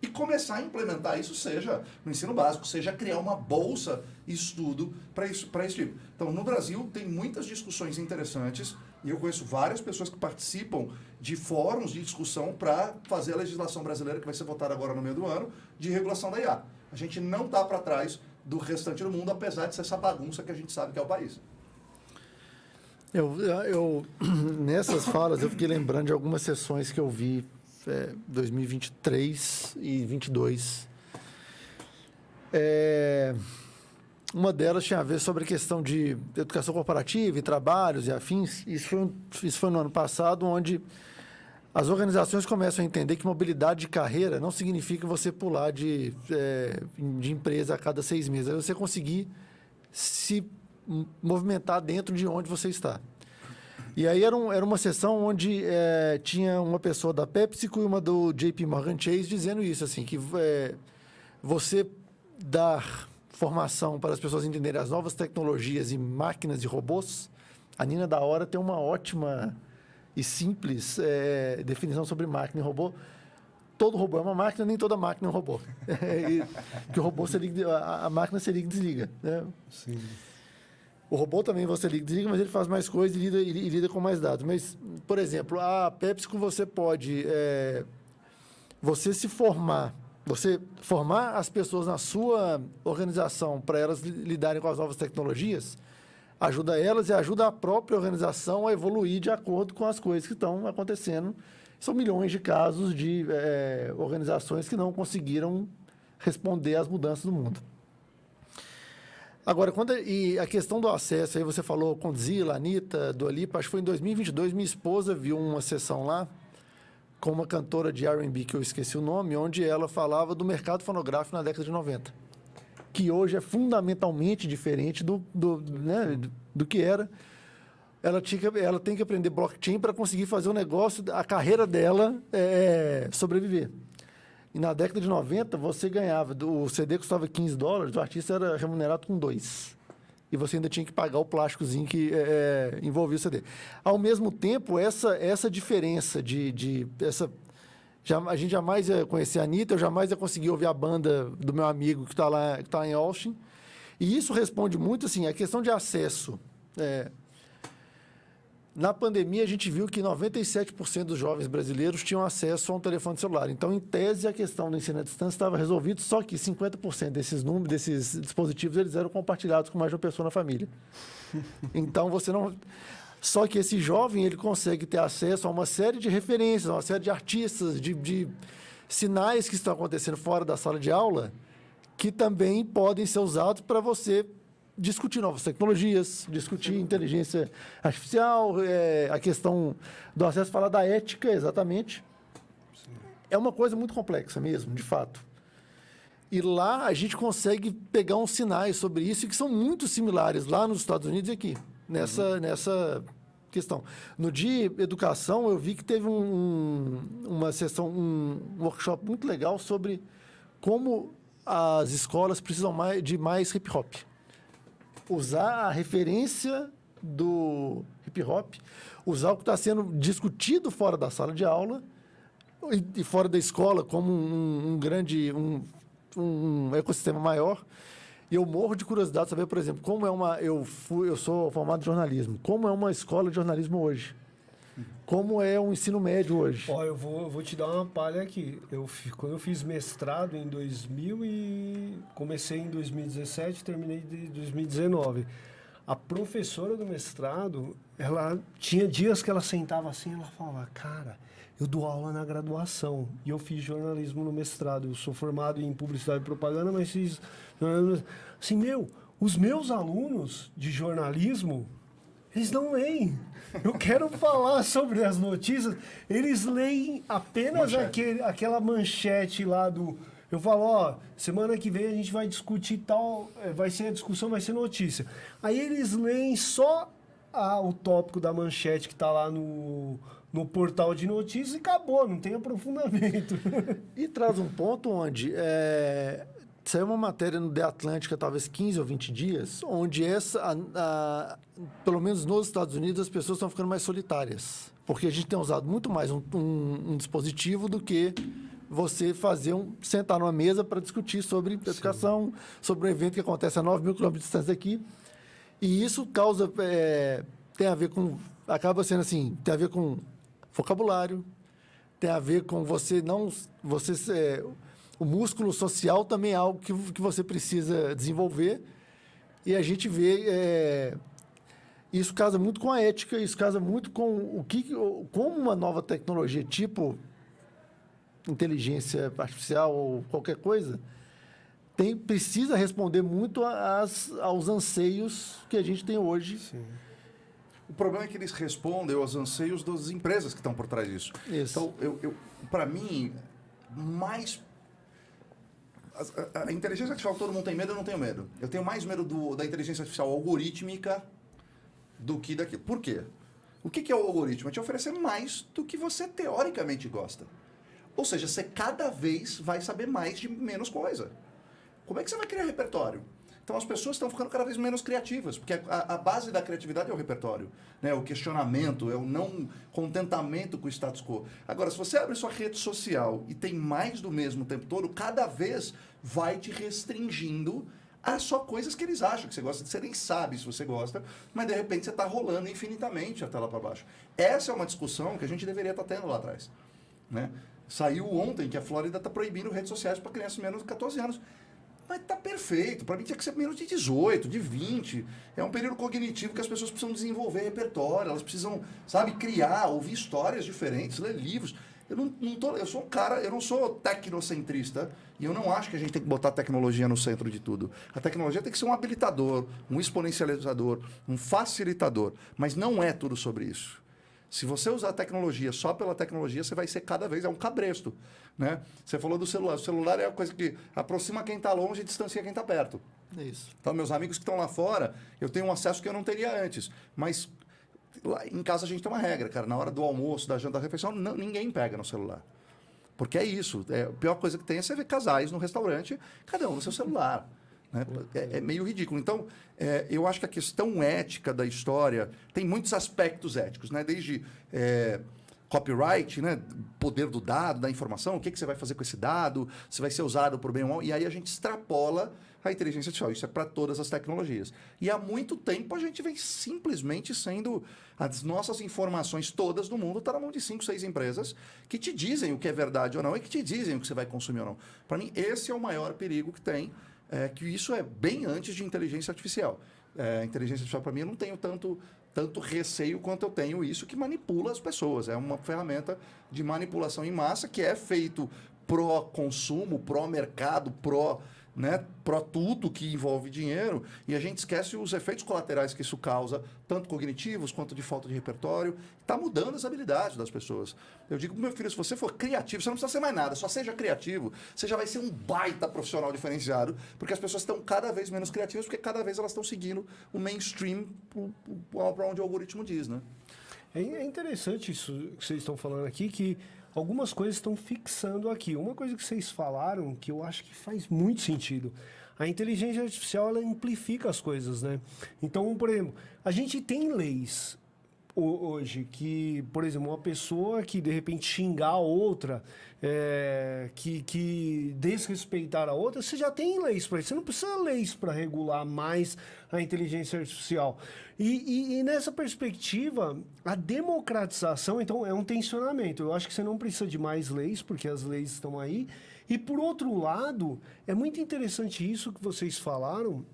e começar a implementar isso, seja no ensino básico, seja criar uma bolsa de estudo para esse tipo. Então, no Brasil, tem muitas discussões interessantes e eu conheço várias pessoas que participam de fóruns de discussão para fazer a legislação brasileira, que vai ser votada agora no meio do ano, de regulação da IA. A gente não está para trás do restante do mundo, apesar de ser essa bagunça que a gente sabe que é o país. Nessas falas, eu fiquei lembrando de algumas sessões que eu vi 2023 e 2022. Uma delas tinha a ver sobre a questão de educação corporativa e trabalhos e afins. Isso foi no ano passado, onde as organizações começam a entender que mobilidade de carreira não significa você pular de empresa a cada 6 meses. É você conseguir se movimentar dentro de onde você está. E aí era uma sessão onde tinha uma pessoa da PepsiCo e uma do JP Morgan Chase dizendo isso, assim, que você dar formação para as pessoas entenderem as novas tecnologias e máquinas e robôs. A Nina da Hora tem uma ótima e simples definição sobre máquina e robô. todo robô é uma máquina, nem toda máquina é um robô. Porque o robô, você liga, a máquina você liga e desliga. Né? Sim. O robô também você liga e desliga, mas ele faz mais coisas e lida com mais dados. Mas, por exemplo, a PepsiCo você pode... você se formar... Você formar as pessoas na sua organização para elas lidarem com as novas tecnologias, ajuda elas e ajuda a própria organização a evoluir de acordo com as coisas que estão acontecendo. São milhões de casos de organizações que não conseguiram responder às mudanças do mundo. Agora, e a questão do acesso, aí você falou com Zila, Anitta, Dua Lipa, acho que foi em 2022, minha esposa viu uma sessão lá com uma cantora de R&B, que eu esqueci o nome, onde ela falava do mercado fonográfico na década de 90, que hoje é fundamentalmente diferente do que era. Ela tem que aprender blockchain para conseguir fazer o negócio, a carreira dela sobreviver. E na década de 90, você ganhava, o CD custava $15, o artista era remunerado com 2. E você ainda tinha que pagar o plásticozinho que envolvia o CD. Ao mesmo tempo, essa diferença a gente jamais ia conhecer a Anitta, eu jamais ia conseguir ouvir a banda do meu amigo que está lá em Austin. E isso responde muito, assim, a questão de acesso. Na pandemia, a gente viu que 97% dos jovens brasileiros tinham acesso a um telefone celular. Então, em tese, a questão do ensino à distância estava resolvida, só que 50% desses dispositivos eles eram compartilhados com mais de uma pessoa na família. Então, você não... Só que esse jovem ele consegue ter acesso a uma série de referências, a uma série de artistas, de sinais que estão acontecendo fora da sala de aula, que também podem ser usados para você discutir novas tecnologias, discutir inteligência artificial, a questão do acesso, falar da ética, exatamente. Sim. É uma coisa muito complexa mesmo, de fato. E lá a gente consegue pegar uns sinais sobre isso que são muito similares lá nos Estados Unidos e aqui, nessa questão. No de educação, eu vi que teve uma sessão, um workshop muito legal sobre como as escolas precisam de mais hip-hop. Usar a referência do hip-hop, usar o que está sendo discutido fora da sala de aula e fora da escola como um grande ecossistema maior. E eu morro de curiosidade de saber, por exemplo, como eu sou formado em jornalismo, como é uma escola de jornalismo hoje? Como é um ensino médio hoje? Ó, eu vou te dar uma palha aqui. Quando eu fiz mestrado em 2000 e comecei em 2017 e terminei em 2019. A professora do mestrado, ela tinha dias que ela sentava assim, ela falava, cara, eu dou aula na graduação e eu fiz jornalismo no mestrado. Eu sou formado em publicidade e propaganda, mas fiz jornalismo. Assim, os meus alunos de jornalismo, eles não leem. Eu quero falar sobre as notícias. Eles leem apenas aquela manchete lá do... Eu falo, ó, semana que vem a gente vai discutir tal... Vai ser a discussão, vai ser notícia. Aí eles leem só o tópico da manchete que está lá no portal de notícias e acabou, não tem aprofundamento. E traz um ponto onde... Saiu uma matéria no The Atlantic, talvez 15 ou 20 dias, onde pelo menos nos Estados Unidos, as pessoas estão ficando mais solitárias. Porque a gente tem usado muito mais um dispositivo do que você sentar numa mesa para discutir sobre educação, sobre um evento que acontece a 9 mil quilômetros de distância daqui. E isso causa... tem a ver com... Acaba sendo assim, tem a ver com vocabulário, tem a ver com o músculo social também é algo que você precisa desenvolver. E a gente vê... isso casa muito com a ética, isso casa muito com como uma nova tecnologia, tipo inteligência artificial ou qualquer coisa, precisa responder muito aos anseios que a gente tem hoje. Sim. O problema é que eles respondem aos anseios das empresas que estão por trás disso. Isso. Então, para mim, a inteligência artificial, todo mundo tem medo, eu não tenho medo. Eu tenho mais medo da inteligência artificial algorítmica do que daquilo. Por quê? O que é o algoritmo? É te oferecer mais do que você teoricamente gosta. Ou seja, você cada vez vai saber mais de menos coisa. Como é que você vai criar repertório? Então as pessoas estão ficando cada vez menos criativas, porque a base da criatividade é o repertório, né? O questionamento, é o não contentamento com o status quo. Agora, se você abre sua rede social e tem mais do mesmo o tempo todo, cada vez vai te restringindo a só coisas que eles acham que você gosta. Você nem sabe se você gosta, mas de repente você está rolando infinitamente até lá para baixo. Essa é uma discussão que a gente deveria estar tendo lá atrás, né? Saiu ontem que a Flórida está proibindo redes sociais para crianças menos de 14 anos. Mas tá perfeito. Para mim tinha que ser menos de 18, de 20. É um período cognitivo que as pessoas precisam desenvolver repertório, elas precisam, sabe, criar, ouvir histórias diferentes, ler livros. Eu sou um cara, eu não sou tecnocentrista e eu não acho que a gente tem que botar a tecnologia no centro de tudo. A tecnologia tem que ser um habilitador, um exponencializador, um facilitador, mas não é tudo sobre isso. Se você usar a tecnologia só pela tecnologia, você vai ser cada vez, é um cabresto, né? Você falou do celular. O celular é a coisa que aproxima quem está longe e distancia quem está perto. É isso. Então, meus amigos que estão lá fora, eu tenho um acesso que eu não teria antes. Mas lá em casa a gente tem uma regra, cara. Na hora do almoço, da janta, da refeição, ninguém pega no celular. Porque é isso. A pior coisa que tem é você ver casais no restaurante, cada um no seu celular. Né? É meio ridículo. Então, eu acho que a questão ética da história tem muitos aspectos éticos, né? Desde copyright, né? Poder do dado, da informação, o que você vai fazer com esse dado, se vai ser usado por bem ou mal, e aí a gente extrapola a inteligência artificial. Isso é para todas as tecnologias. E há muito tempo a gente vem simplesmente sendo... As nossas informações todas do mundo estão na mão de 5, 6 empresas que te dizem o que é verdade ou não e que te dizem o que você vai consumir ou não. Para mim, esse é o maior perigo que tem. Que isso é bem antes de inteligência artificial. Inteligência artificial, para mim, eu não tenho tanto receio quanto eu tenho isso que manipula as pessoas. É uma ferramenta de manipulação em massa que é feito pró-consumo, pró-mercado, pró-tudo que envolve dinheiro, e a gente esquece os efeitos colaterais que isso causa, tanto cognitivos quanto de falta de repertório. Está mudando as habilidades das pessoas. Eu digo para meu filho, se você for criativo, você não precisa ser mais nada, só seja criativo, você já vai ser um baita profissional diferenciado, porque as pessoas estão cada vez menos criativas, porque cada vez elas estão seguindo o mainstream para onde o algoritmo diz, né? É interessante isso que vocês estão falando aqui, que algumas coisas estão fixando aqui. Uma coisa que vocês falaram, que eu acho que faz muito sentido. A inteligência artificial, ela amplifica as coisas, né? Então, por exemplo, a gente tem leis hoje que, por exemplo, uma pessoa que, de repente, xingar a outra, que desrespeitar a outra, você já tem leis para isso. Você não precisa de leis para regular mais a inteligência artificial. E nessa perspectiva, a democratização, então, é um tensionamento. Eu acho que você não precisa de mais leis, porque as leis estão aí. E, por outro lado, é muito interessante isso que vocês falaram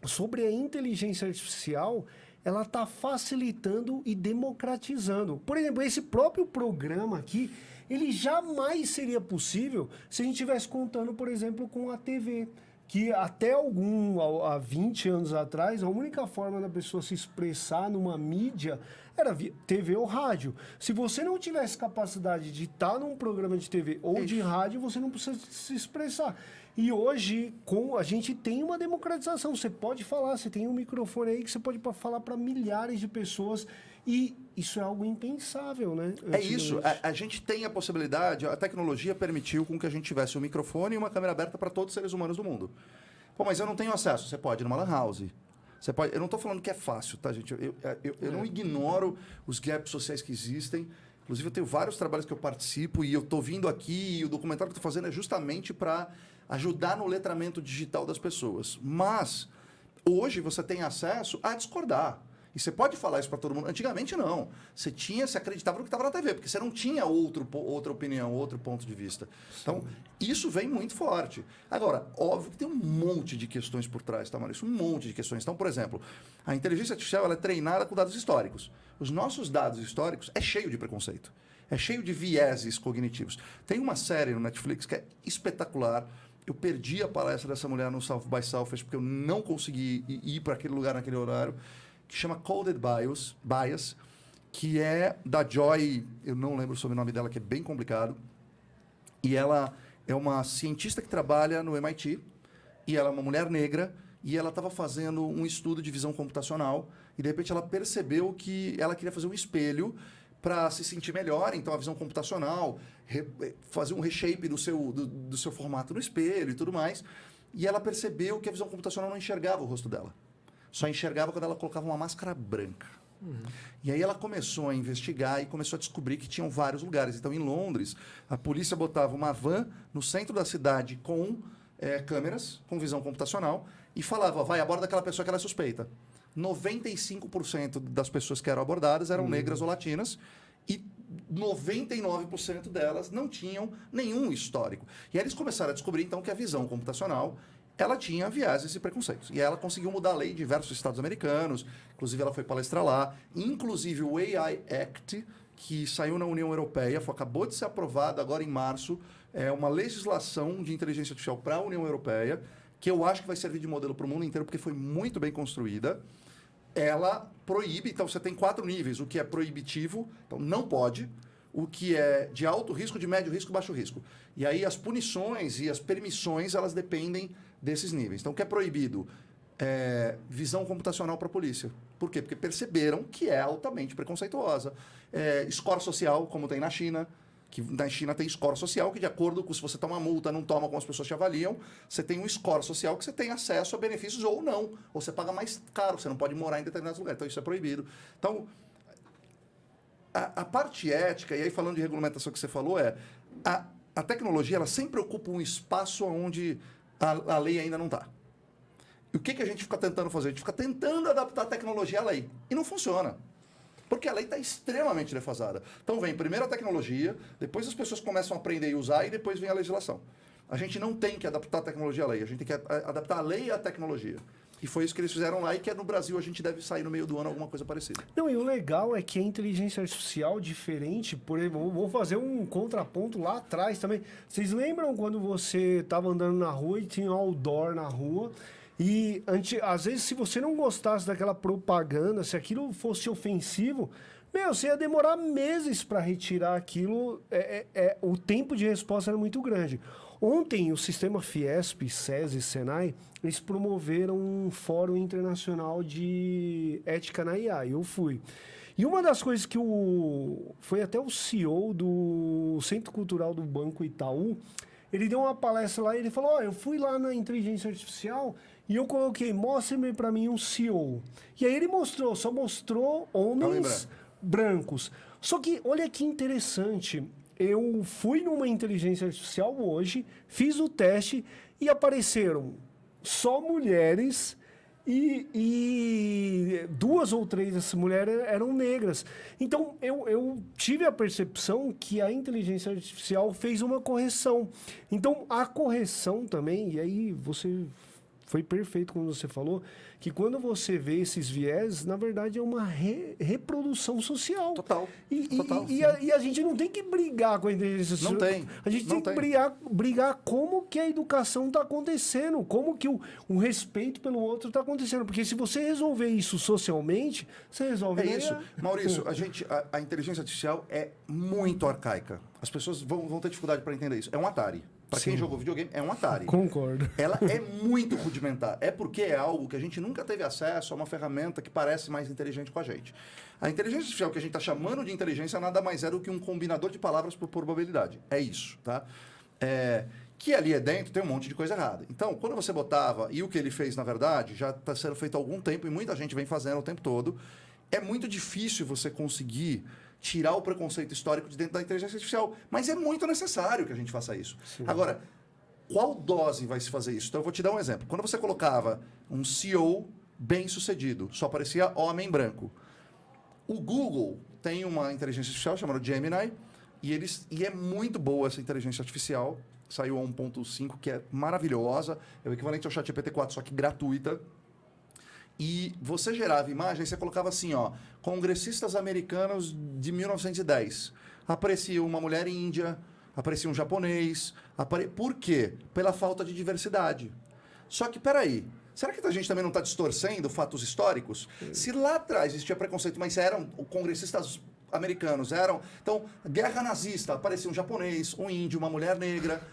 sobre a inteligência artificial. Ela está facilitando e democratizando. Por exemplo, esse próprio programa aqui, ele jamais seria possível se a gente estivesse contando, por exemplo, com a TV. Que até há 20 anos atrás, a única forma da pessoa se expressar numa mídia era via TV ou rádio. Se você não tivesse capacidade de estar num programa de TV ou de rádio, você não precisa se expressar. E hoje, a gente tem uma democratização. Você pode falar, você tem um microfone aí que você pode falar para milhares de pessoas. E isso é algo impensável, né? É isso. A gente tem a possibilidade, a tecnologia permitiu com que a gente tivesse um microfone e uma câmera aberta para todos os seres humanos do mundo. Pô, mas eu não tenho acesso. Você pode ir numa lan house. Você pode... Eu não estou falando que é fácil, tá, gente? Eu não ignoro os gaps sociais que existem. Inclusive, eu tenho vários trabalhos que eu participo e eu estou vindo aqui e o documentário que eu estou fazendo é justamente para ajudar no letramento digital das pessoas. Mas, hoje, você tem acesso a discordar. E você pode falar isso para todo mundo. Antigamente, não. Você acreditava no que estava na TV, porque você não tinha outra opinião, outro ponto de vista. Então, isso vem muito forte. Agora, óbvio que tem um monte de questões por trás, tá, Maurício? Um monte de questões. Então, por exemplo, a inteligência artificial ela é treinada com dados históricos. Os nossos dados históricos é cheio de preconceito. É cheio de vieses cognitivos. Tem uma série no Netflix que é espetacular. Eu perdi a palestra dessa mulher no South by Southwest porque eu não consegui ir para aquele lugar naquele horário, que chama Coded Bias, que é da Joy, eu não lembro o sobrenome dela, que é bem complicado, e ela é uma cientista que trabalha no MIT, e ela é uma mulher negra, e ela estava fazendo um estudo de visão computacional, e de repente ela percebeu que ela queria fazer um espelho para se sentir melhor, então a visão computacional, fazer um reshape do seu formato no espelho e tudo mais. E ela percebeu que a visão computacional não enxergava o rosto dela. Só enxergava quando ela colocava uma máscara branca. E aí ela começou a investigar e começou a descobrir que tinham vários lugares. Então, em Londres, a polícia botava uma van no centro da cidade com câmeras, com visão computacional, e falava, vai, aborda aquela pessoa que ela é suspeita. 95% das pessoas que eram abordadas eram negras ou latinas, e 99% delas não tinham nenhum histórico. E aí eles começaram a descobrir, então, que a visão computacional ela tinha vieses e preconceitos. E ela conseguiu mudar a lei em diversos estados americanos, inclusive ela foi palestrar lá, inclusive o AI Act, que saiu na União Europeia, acabou de ser aprovado agora em março, é uma legislação de inteligência artificial para a União Europeia, que eu acho que vai servir de modelo para o mundo inteiro, porque foi muito bem construída. Ela proíbe, então você tem 4 níveis, o que é proibitivo, então não pode, o que é de alto risco, de médio risco e baixo risco. E aí as punições e as permissões, elas dependem desses níveis. Então, o que é proibido? Visão computacional para a polícia. Por quê? Porque perceberam que é altamente preconceituosa. Score social, como tem na China, que na China tem score social, que de acordo com se você toma multa, não toma, como as pessoas te avaliam, você tem um score social que você tem acesso a benefícios ou não. Ou você paga mais caro, você não pode morar em determinados lugares. Então, isso é proibido. Então, a parte ética, e aí falando de regulamentação que você falou, a tecnologia ela sempre ocupa um espaço onde a lei ainda não está. E o que a gente fica tentando fazer? A gente fica tentando adaptar a tecnologia à lei. E não funciona. Porque a lei está extremamente defasada. Então vem primeiro a tecnologia, depois as pessoas começam a aprender e usar, e depois vem a legislação. A gente não tem que adaptar a tecnologia à lei, a gente tem que adaptar a lei à tecnologia. E foi isso que eles fizeram lá, e que no Brasil a gente deve sair no meio do ano alguma coisa parecida. Não, e o legal é que a inteligência artificial diferente, por exemplo, vou fazer um contraponto lá atrás também. Vocês lembram quando você estava andando na rua e tinha outdoor na rua? E às vezes, se você não gostasse daquela propaganda, se aquilo fosse ofensivo, você ia demorar meses para retirar aquilo. O tempo de resposta era muito grande. Ontem, o sistema Fiesp, SESI e Senai, eles promoveram um fórum internacional de ética na IA. Eu fui. E uma das coisas que foi até o CEO do Centro Cultural do Banco Itaú, ele deu uma palestra lá e ele falou, eu fui lá na inteligência artificial e eu coloquei, mostre-me para mim um CEO. E aí ele só mostrou homens brancos. Só que, olha que interessante, eu fui numa inteligência artificial hoje, fiz o teste e apareceram só mulheres e 2 ou 3 dessas mulheres eram negras. Então, eu tive a percepção que a inteligência artificial fez uma correção. Então, a correção também, e aí você foi perfeito como você falou, que quando você vê esses viés, na verdade é uma reprodução social. Total. E a gente não tem que brigar com a inteligência social. Não tem. A gente tem que brigar como que a educação está acontecendo, como que o respeito pelo outro está acontecendo. Porque se você resolver isso socialmente, você resolve... isso. Maurício, a inteligência artificial é muito arcaica. As pessoas vão ter dificuldade para entender isso. É um Atari. Para quem jogou videogame, é um Atari. Concordo. Ela é muito rudimentar. É porque é algo que a gente nunca teve acesso a uma ferramenta que parece mais inteligente com a gente. A inteligência artificial que a gente está chamando de inteligência nada mais é do que um combinador de palavras por probabilidade. É isso, tá? Que ali dentro tem um monte de coisa errada. Então, quando você botava, e o que ele fez, na verdade, já está sendo feito há algum tempo, e muita gente vem fazendo o tempo todo, é muito difícil você conseguir tirar o preconceito histórico de dentro da inteligência artificial. Mas é muito necessário que a gente faça isso. Sim. Agora, qual dose vai se fazer isso? Então, eu vou te dar um exemplo. Quando você colocava um CEO bem-sucedido, só aparecia homem branco. O Google tem uma inteligência artificial chamada Gemini, e é muito boa essa inteligência artificial. Saiu a 1.5, que é maravilhosa. É o equivalente ao ChatGPT-4, só que gratuita. E você gerava imagens, você colocava assim, congressistas americanos de 1910. Aparecia uma mulher índia, aparecia um japonês. Por quê? Pela falta de diversidade. Só que, peraí, será que a gente também não está distorcendo fatos históricos? Sim. Se lá atrás existia preconceito, mas eram congressistas americanos, então, guerra nazista, aparecia um japonês, um índio, uma mulher negra.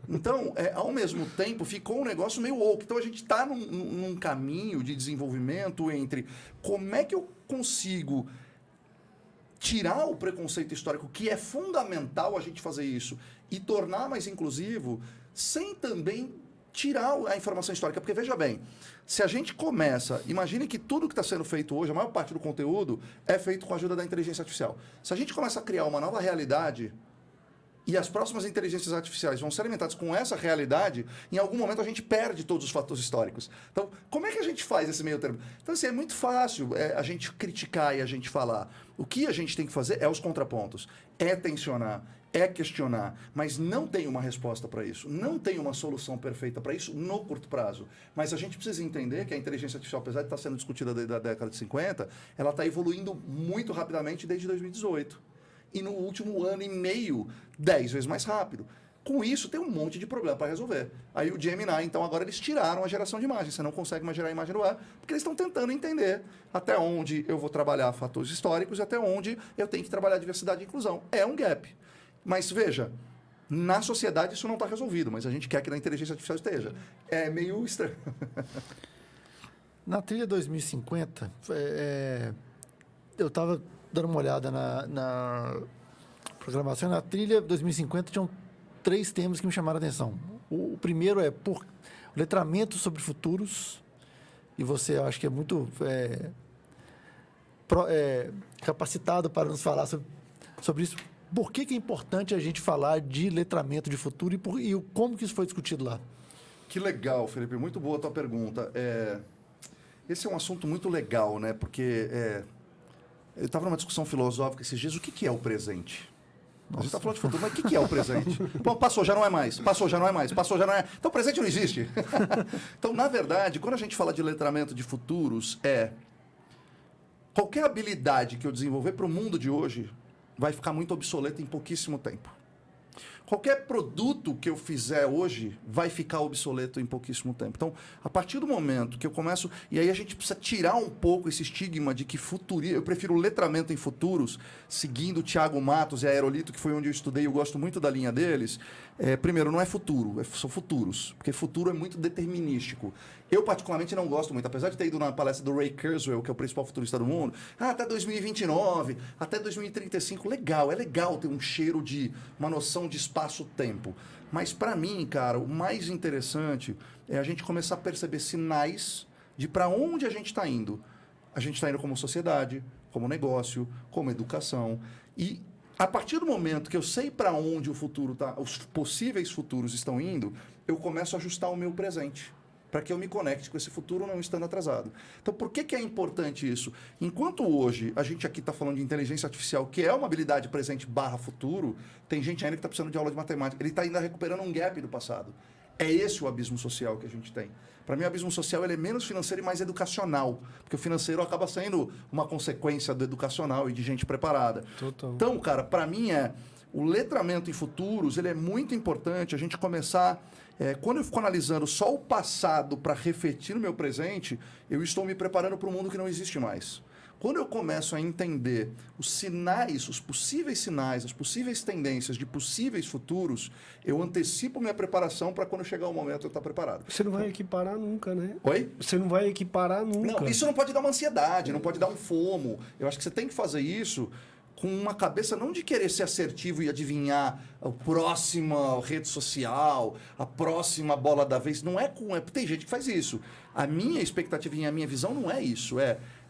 Então, ao mesmo tempo, ficou um negócio meio woke. Então, a gente está num caminho de desenvolvimento entre como é que eu consigo tirar o preconceito histórico, que é fundamental a gente fazer isso, e tornar mais inclusivo, sem também tirar a informação histórica. Porque, veja bem, se a gente começa... Imagine que tudo que está sendo feito hoje, a maior parte do conteúdo, é feito com a ajuda da inteligência artificial. Se a gente começa a criar uma nova realidade e as próximas inteligências artificiais vão ser alimentadas com essa realidade, em algum momento a gente perde todos os fatores históricos. Então, como é que a gente faz esse meio termo? Então, assim, é muito fácil a gente criticar e a gente falar. O que a gente tem que fazer é os contrapontos. É tensionar, é questionar, mas não tem uma resposta para isso, não tem uma solução perfeita para isso no curto prazo. Mas a gente precisa entender que a inteligência artificial, apesar de estar sendo discutida desde a década de 50, ela está evoluindo muito rapidamente desde 2018. E no último ano e meio, 10 vezes mais rápido. Com isso, tem um monte de problema para resolver. Aí o Gemini, então, agora eles tiraram a geração de imagens. Você não consegue mais gerar imagem no ar, porque eles estão tentando entender até onde eu vou trabalhar fatores históricos e até onde eu tenho que trabalhar diversidade e inclusão. É um gap. Mas, veja, na sociedade isso não está resolvido, mas a gente quer que na inteligência artificial esteja. É meio estranho. Na trilha 2050, eu estava dando uma olhada na programação. Na trilha 2050 tinham 3 temas que me chamaram a atenção. O primeiro é o letramento sobre futuros, e você, eu acho que é muito capacitado para nos falar sobre isso. Por que é importante a gente falar de letramento de futuro e como que isso foi discutido lá? Que legal, Felipe. Muito boa a tua pergunta. Esse é um assunto muito legal, né? Porque eu estava numa discussão filosófica esses dias. O que é o presente? Nossa. A gente está falando de futuro, mas o que é o presente? Bom, passou, já não é mais. Passou, já não é mais. Passou, já não é. Então, o presente não existe. Então, na verdade, quando a gente fala de letramento de futuros, qualquer habilidade que eu desenvolver para o mundo de hoje vai ficar muito obsoleto em pouquíssimo tempo. Qualquer produto que eu fizer hoje vai ficar obsoleto em pouquíssimo tempo. Então, a partir do momento que eu começo... E aí a gente precisa tirar um pouco esse estigma de que futurismo... Eu prefiro letramento em futuros, seguindo o Thiago Matos e a Aerolito, que foi onde eu estudei, eu gosto muito da linha deles. Primeiro, não é futuro, são futuros. Porque futuro é muito determinístico. Eu, particularmente, não gosto muito. Apesar de ter ido na palestra do Ray Kurzweil, que é o principal futurista do mundo, até 2029, até 2035, legal. É legal ter um cheiro de... uma noção de espaço-tempo. Mas, para mim, cara, o mais interessante é a gente começar a perceber sinais de para onde a gente está indo. A gente está indo como sociedade, como negócio, como educação. E, a partir do momento que eu sei para onde o futuro tá, os possíveis futuros estão indo, eu começo a ajustar o meu presente, para que eu me conecte com esse futuro não estando atrasado. Então, por que é importante isso? Enquanto hoje a gente aqui está falando de inteligência artificial, que é uma habilidade presente / futuro, tem gente ainda que está precisando de aula de matemática. Ele está ainda recuperando um gap do passado. É esse o abismo social que a gente tem. Para mim, o abismo social ele é menos financeiro e mais educacional, porque o financeiro acaba sendo uma consequência do educacional e de gente preparada. Total. Então, cara, para mim o letramento em futuros ele é muito importante a gente começar... quando eu fico analisando só o passado para refletir no meu presente, eu estou me preparando para um mundo que não existe mais. Quando eu começo a entender os sinais, os possíveis sinais, as possíveis tendências de possíveis futuros, eu antecipo minha preparação para quando chegar o momento eu estar preparado. Você não vai equiparar nunca, né? Oi? Você não vai equiparar nunca. Não, isso não pode dar uma ansiedade, não pode dar um fomo. Eu acho que você tem que fazer isso com uma cabeça não de querer ser assertivo e adivinhar a próxima rede social, a próxima bola da vez. Não é tem gente que faz isso. A minha expectativa e a minha visão não é isso.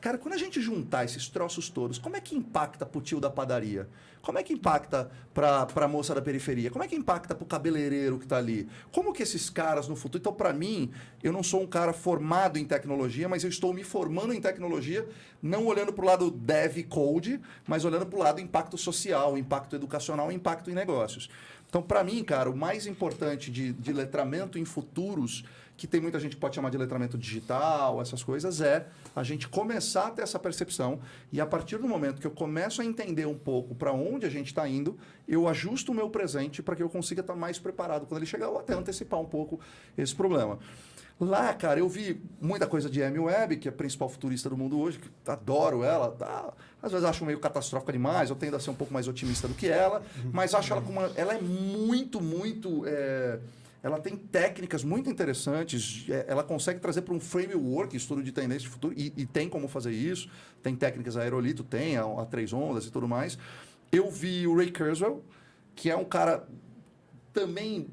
Cara, quando a gente juntar esses troços todos, como é que impacta pro tio da padaria? Como é que impacta pra moça da periferia? Como é que impacta pro cabeleireiro que está ali? Como que esses caras no futuro... Então, para mim, eu não sou um cara formado em tecnologia, mas eu estou me formando em tecnologia, não olhando para o lado dev code, mas olhando para o lado impacto social, impacto educacional, impacto em negócios. Então, para mim, cara, o mais importante de letramento em futuros, que tem muita gente que pode chamar de letramento digital, essas coisas, é a gente começar a ter essa percepção e a partir do momento que eu começo a entender um pouco para onde a gente está indo, eu ajusto o meu presente para que eu consiga estar mais preparado quando ele chegar ou até antecipar um pouco esse problema. Lá, cara, eu vi muita coisa de Amy Webb, que é a principal futurista do mundo hoje, que adoro ela, tá? Às vezes acho meio catastrófica demais, eu tendo a ser um pouco mais otimista do que ela, mas acho ela como ela é muito, ela tem técnicas muito interessantes, ela consegue trazer para um framework, estudo de tendência de futuro, e tem como fazer isso, tem técnicas a Aerolito, tem a 3 ondas e tudo mais. Eu vi o Ray Kurzweil, que é um cara também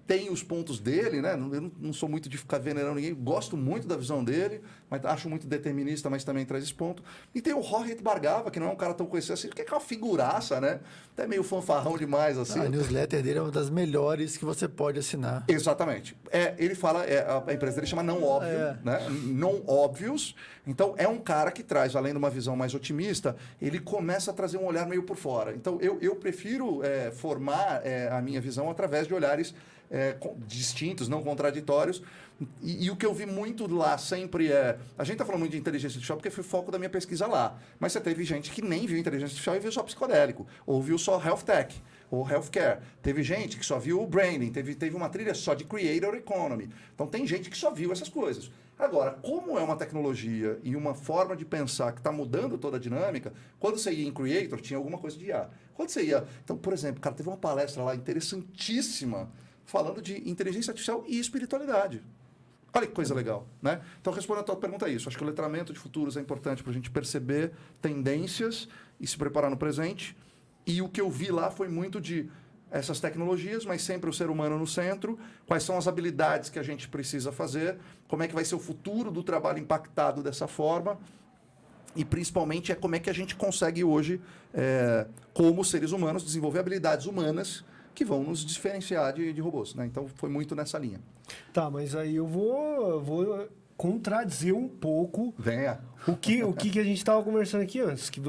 tem os pontos dele, né? Eu não sou muito de ficar venerando ninguém, gosto muito da visão dele, mas acho muito determinista, mas também traz esse ponto. E tem o Rohit Bhargava, que não é um cara tão conhecido assim, que é uma figuraça, né? Até meio fanfarrão demais, assim. A newsletter dele é uma das melhores que você pode assinar. Exatamente. Ele fala, a empresa dele chama Não Óbvio, né? Não Óbvios. Então, é um cara que traz, além de uma visão mais otimista, ele começa a trazer um olhar meio por fora. Então, eu prefiro formar a minha visão através de olhares distintos, não contraditórios. E o que eu vi muito lá sempre a gente está falando muito de inteligência artificial porque foi foco da minha pesquisa lá. Mas você teve gente que nem viu inteligência artificial e viu só psicodélico. Ou viu só health tech. Ou healthcare. Teve gente que só viu o branding. Teve uma trilha só de creator economy. Então, tem gente que só viu essas coisas. Agora, como é uma tecnologia e uma forma de pensar que está mudando toda a dinâmica, quando você ia em creator, tinha alguma coisa de IA. Quando você ia... Então, por exemplo, cara, teve uma palestra lá interessantíssima falando de inteligência artificial e espiritualidade. Olha que coisa legal, né? Então, respondendo a tua pergunta é isso. Acho que o letramento de futuros é importante para a gente perceber tendências e se preparar no presente. E o que eu vi lá foi muito de essas tecnologias, mas sempre o ser humano no centro. Quais são as habilidades que a gente precisa fazer? Como é que vai ser o futuro do trabalho impactado dessa forma? E, principalmente, como é que a gente consegue hoje, como seres humanos, desenvolver habilidades humanas que vão nos diferenciar de robôs, né? Então, foi muito nessa linha. Tá, mas aí eu vou contradizer um pouco Venha. o que a gente estava conversando aqui antes. Que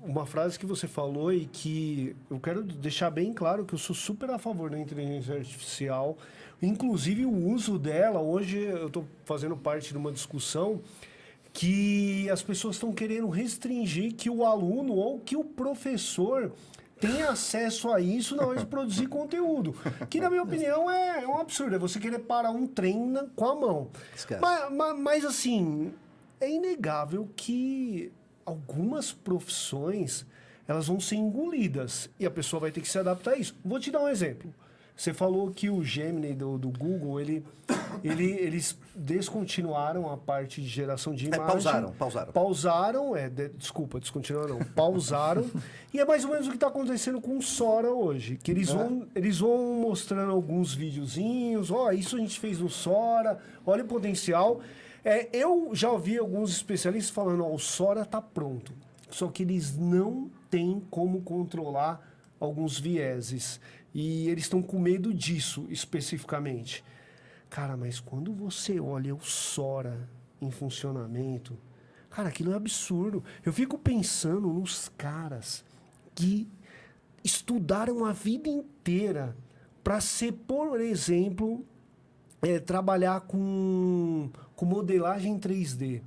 uma frase que você falou e que eu quero deixar bem claro que eu sou super a favor da inteligência artificial. Inclusive, o uso dela, hoje eu estou fazendo parte de uma discussão que as pessoas estão querendo restringir que o aluno ou que o professor tem acesso a isso na hora de produzir conteúdo. Que, na minha opinião, é um absurdo. É você querer parar um trem com a mão. Mas, assim, é inegável que algumas profissões elas vão ser engolidas e a pessoa vai ter que se adaptar a isso. Vou te dar um exemplo. Você falou que o Gemini do Google, eles descontinuaram a parte de geração de imagem. Pausaram, desculpa, descontinuaram não. Pausaram. E é mais ou menos o que está acontecendo com o Sora hoje. Que eles vão mostrando alguns videozinhos. Isso a gente fez no Sora, olha o potencial. Eu já ouvi alguns especialistas falando, o Sora está pronto. Só que eles não têm como controlar alguns vieses. E eles estão com medo disso, especificamente. Cara, mas quando você olha o Sora em funcionamento, cara, aquilo é absurdo. Eu fico pensando nos caras que estudaram a vida inteira para ser, por exemplo, trabalhar com modelagem 3D.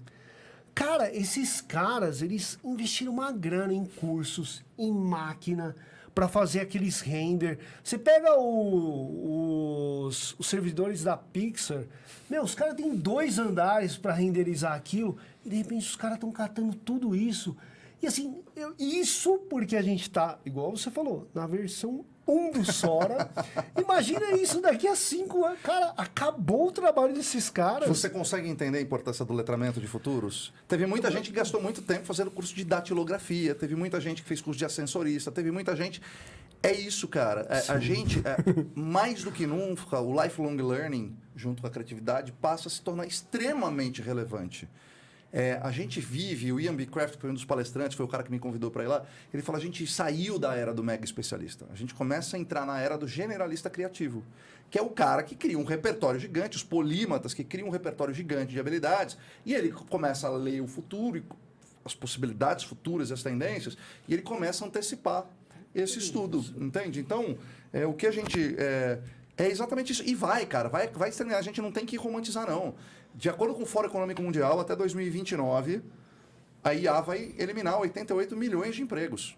Cara, esses caras, eles investiram uma grana em cursos, em máquina, para fazer aqueles render. Você pega os servidores da Pixar, os caras têm 2 andares para renderizar aquilo, e de repente os caras estão catando tudo isso. E assim, isso porque a gente está, igual você falou, na versão 1 do Sora. Imagina isso daqui a 5 anos. Cara, acabou o trabalho desses caras. Você consegue entender a importância do letramento de futuros? Teve muita gente que gastou muito tempo fazendo curso de datilografia, teve muita gente que fez curso de ascensorista, teve muita gente... É isso, cara. A gente, mais do que nunca, o lifelong learning, junto com a criatividade, passa a se tornar extremamente relevante. A gente vive, o Ian B. Craft, que foi um dos palestrantes, foi o cara que me convidou para ir lá, ele fala, a gente saiu da era do mega especialista. A gente começa a entrar na era do generalista criativo, que é o cara que cria um repertório gigante, os polímatas que criam um repertório gigante de habilidades, e ele começa a ler o futuro, as possibilidades futuras, as tendências, e ele começa a antecipar esse estudo, entende? Então, o que a gente... É exatamente isso. E vai, cara, vai estrear. A gente não tem que romantizar, não. De acordo com o Fórum Econômico Mundial, até 2029, a IA vai eliminar 88 milhões de empregos.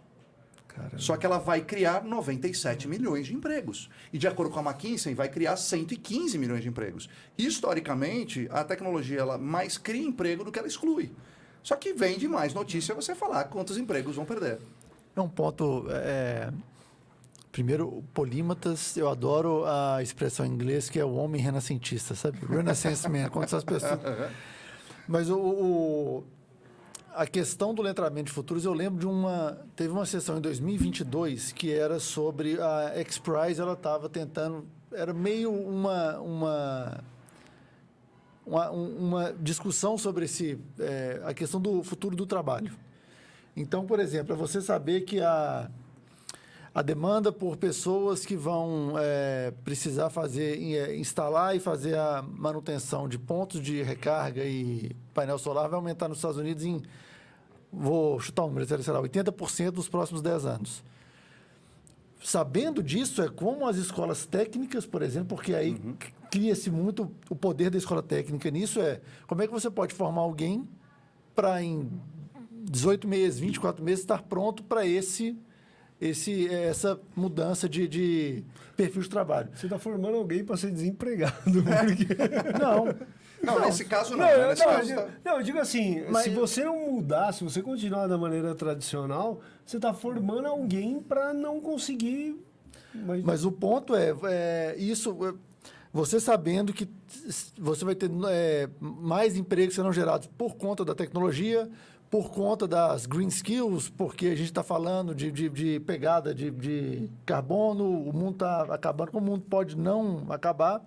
Caramba. Só que ela vai criar 97 milhões de empregos. E de acordo com a McKinsey, vai criar 115 milhões de empregos. Historicamente, a tecnologia ela mais cria emprego do que ela exclui. Só que vende mais notícia você falar quantos empregos vão perder. É um ponto... Primeiro, polímatas, eu adoro a expressão em inglês que é o homem renascentista, sabe? Renaissance man, quando essas pessoas... Mas a questão do letramento de futuros, eu lembro teve uma sessão em 2022 que era sobre a XPRIZE, ela estava tentando era meio uma discussão sobre a questão do futuro do trabalho. Então, por exemplo, é você saber que a demanda por pessoas que vão precisar instalar e fazer a manutenção de pontos de recarga e painel solar vai aumentar nos Estados Unidos vou chutar um número, será 80% nos próximos 10 anos. Sabendo disso, é como as escolas técnicas, por exemplo, porque aí cria-se muito o poder da escola técnica nisso, como é que você pode formar alguém para em 18 meses, 24 meses, estar pronto para essa mudança de perfil de trabalho. Você está formando alguém para ser desempregado. Porque... Não, nesse caso não. Eu digo assim, se você não mudar, se você continuar da maneira tradicional, você está formando alguém para não conseguir... Mas o ponto isso... Você sabendo que você vai ter mais empregos serão gerados por conta da tecnologia, por conta das green skills, porque a gente está falando de pegada de carbono, o mundo está acabando, como o mundo pode não acabar.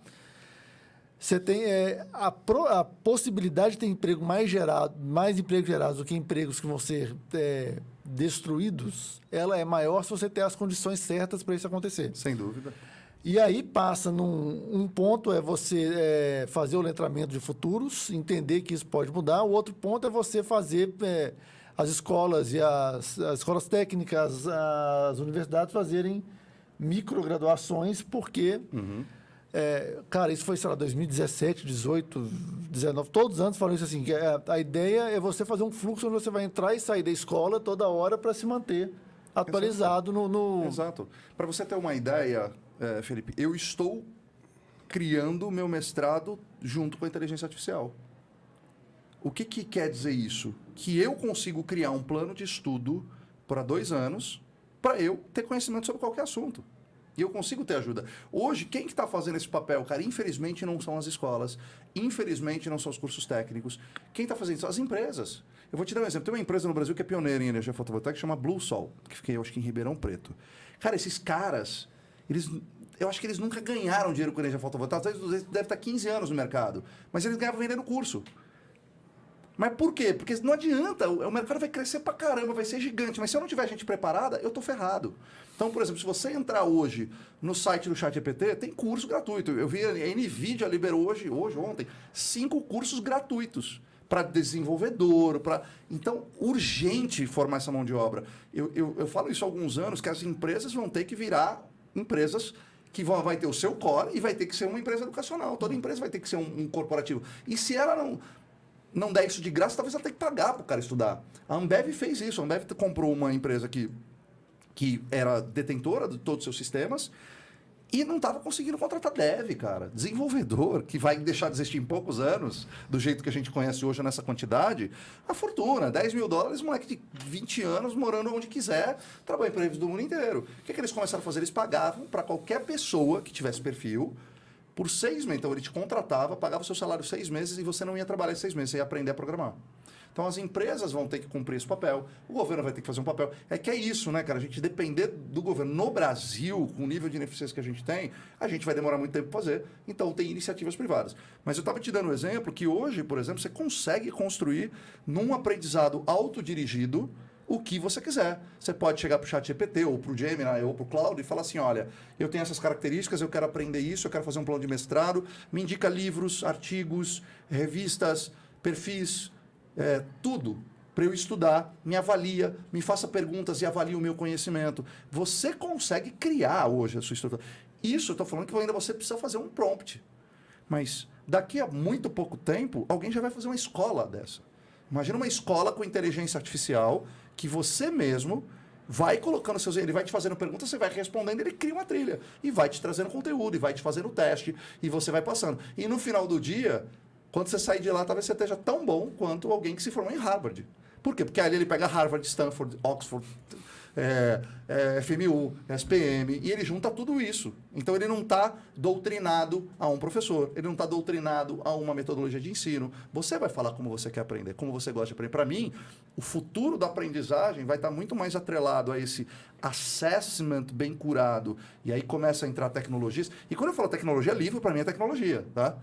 Você tem a possibilidade de ter mais empregos gerados do que empregos que vão ser destruídos, ela é maior se você ter as condições certas para isso acontecer. Sem dúvida. E aí passa um ponto você fazer o letramento de futuros, entender que isso pode mudar. O outro ponto é você fazer as escolas e as escolas técnicas, as universidades fazerem micrograduações, porque, cara, isso foi, sei lá, 2017, 18, 19, todos os anos falam isso assim, que a ideia é você fazer um fluxo onde você vai entrar e sair da escola toda hora para se manter atualizado no... Exato. Para você ter uma ideia... Felipe, eu estou criando o meu mestrado junto com a inteligência artificial. O que quer dizer isso? Que eu consigo criar um plano de estudo para 2 anos para eu ter conhecimento sobre qualquer assunto. E eu consigo ter ajuda. Hoje, quem que está fazendo esse papel? Cara, infelizmente não são as escolas, infelizmente não são os cursos técnicos. Quem está fazendo isso? As empresas. Eu vou te dar um exemplo. Tem uma empresa no Brasil que é pioneira em energia fotovoltaica que chama Bluesol, que fica, eu acho que em Ribeirão Preto. Cara, esses caras... eu acho que eles nunca ganharam dinheiro com energia fotovoltaica. Deve estar 15 anos no mercado. Mas eles ganhavam vendendo curso. Mas por quê? Porque não adianta. O mercado vai crescer pra caramba, vai ser gigante. Mas se eu não tiver gente preparada, eu tô ferrado. Então, por exemplo, se você entrar hoje no site do ChatGPT, tem curso gratuito. Eu vi, a NVIDIA liberou ontem, 5 cursos gratuitos para desenvolvedor, Então, urgente formar essa mão de obra. Eu falo isso há alguns anos, que as empresas vão ter que virar empresas que vai ter o seu core e vai ter que ser uma empresa educacional. Toda empresa vai ter que ser um corporativo. E se ela não der isso de graça, talvez ela tenha que pagar para o cara estudar. A Ambev fez isso. A Ambev comprou uma empresa que era detentora de todos os seus sistemas e não estava conseguindo contratar dev, cara. Desenvolvedor, que vai deixar de existir em poucos anos, do jeito que a gente conhece hoje nessa quantidade, a fortuna, $10 mil, moleque de 20 anos, morando onde quiser, trabalha em empresas do mundo inteiro. O que eles começaram a fazer? Eles pagavam para qualquer pessoa que tivesse perfil, por 6 meses. Então, ele te contratava, pagava o seu salário 6 meses e você não ia trabalhar em 6 meses, você ia aprender a programar. Então, as empresas vão ter que cumprir esse papel, o governo vai ter que fazer um papel. É que é isso, né, cara? A gente depender do governo no Brasil, com o nível de ineficiência que a gente tem, a gente vai demorar muito tempo para fazer. Então, tem iniciativas privadas. Mas eu estava te dando um exemplo que hoje, por exemplo, você consegue construir num aprendizado autodirigido o que você quiser. Você pode chegar para o ChatGPT ou para o Gemini ou para o Cloud e falar assim, olha, eu tenho essas características, eu quero aprender isso, eu quero fazer um plano de mestrado, me indica livros, artigos, revistas, perfis, tudo para eu estudar, me avalia, me faça perguntas e avalie o meu conhecimento. Você consegue criar hoje a sua estrutura. Isso eu estou falando que ainda você precisa fazer um prompt. Mas daqui a muito pouco tempo, alguém já vai fazer uma escola dessa. Imagina uma escola com inteligência artificial que você mesmo vai colocando seus... Ele vai te fazendo perguntas, você vai respondendo, ele cria uma trilha. E vai te trazendo conteúdo, e vai te fazendo teste, e você vai passando. E no final do dia... Quando você sair de lá, talvez você esteja tão bom quanto alguém que se formou em Harvard. Por quê? Porque ali ele pega Harvard, Stanford, Oxford, FMU, SPM, e ele junta tudo isso. Então, ele não está doutrinado a um professor, ele não está doutrinado a uma metodologia de ensino. Você vai falar como você quer aprender, como você gosta de aprender. Para mim, o futuro da aprendizagem vai estar muito mais atrelado a esse assessment bem curado. E aí começa a entrar tecnologias. E quando eu falo tecnologia, livro para mim é tecnologia, tá?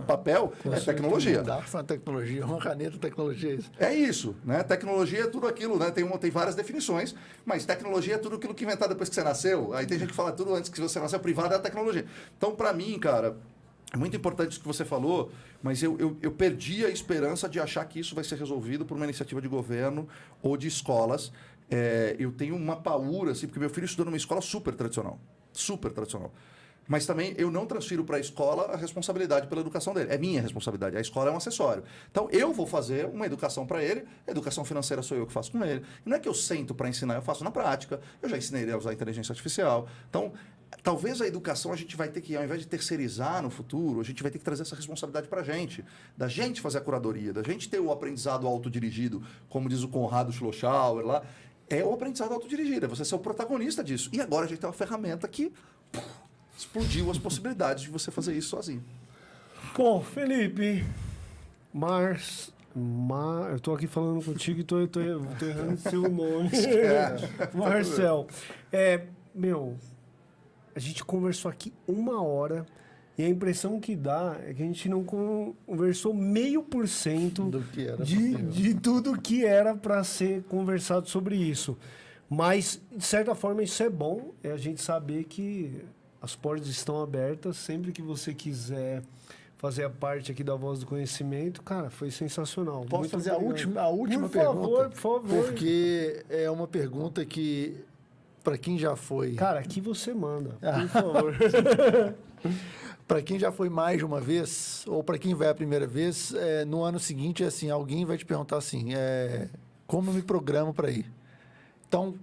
Papel é tecnologia. Uma tecnologia, uma caneta tecnologia. É isso, né? Tecnologia é tudo aquilo, né? Tem várias definições, mas tecnologia é tudo aquilo que inventaram depois que você nasceu. Aí tem gente que fala tudo antes que você nasceu, privado é a tecnologia. Então, para mim, cara, é muito importante isso que você falou, mas eu perdi a esperança de achar que isso vai ser resolvido por uma iniciativa de governo ou de escolas. Eu tenho uma paura, assim, porque meu filho estudou numa escola super tradicional. Super tradicional. Mas também eu não transfiro para a escola a responsabilidade pela educação dele. É minha responsabilidade. A escola é um acessório. Então, eu vou fazer uma educação para ele. A educação financeira sou eu que faço com ele. E não é que eu sento para ensinar, eu faço na prática. Eu já ensinei ele a usar a inteligência artificial. Então, talvez a educação a gente vai ter que, ao invés de terceirizar no futuro, a gente vai ter que trazer essa responsabilidade para a gente. Da gente fazer a curadoria, da gente ter o aprendizado autodirigido, como diz o Conrado Schlossauer lá. É o aprendizado autodirigido, é você ser o protagonista disso. E agora a gente tem uma ferramenta que explodiu as possibilidades de você fazer isso sozinho. Bom, Felipe, eu tô aqui falando contigo e tô errando seu nome. Marcel. A gente conversou aqui 1 hora e a impressão que dá é que a gente não conversou 0,5% de tudo que era para ser conversado sobre isso. Mas, de certa forma, isso é bom, é a gente saber que as portas estão abertas. Sempre que você quiser fazer a parte aqui da Voz do Conhecimento, cara, foi sensacional. Posso Muito fazer obrigado. a última pergunta? Por favor. Porque é uma pergunta que, para quem já foi... Cara, aqui você manda, por favor. Para quem já foi mais de uma vez, ou para quem vai a primeira vez, no ano seguinte, assim, alguém vai te perguntar assim, como eu me programo para ir? Então,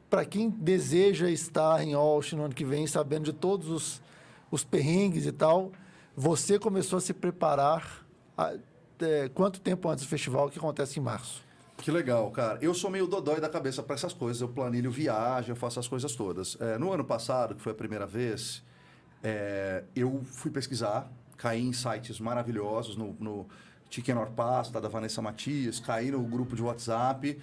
para quem deseja estar em Austin no ano que vem, sabendo de todos os perrengues e tal, você começou a se preparar quanto tempo antes do festival, que acontece em março? Que legal, cara. Eu sou meio dodói da cabeça para essas coisas. Eu planilho viagem, eu faço as coisas todas. No ano passado, que foi a primeira vez, eu fui pesquisar, caí em sites maravilhosos, no Chicken or Pasta, da Vanessa Matias, caí no grupo de WhatsApp.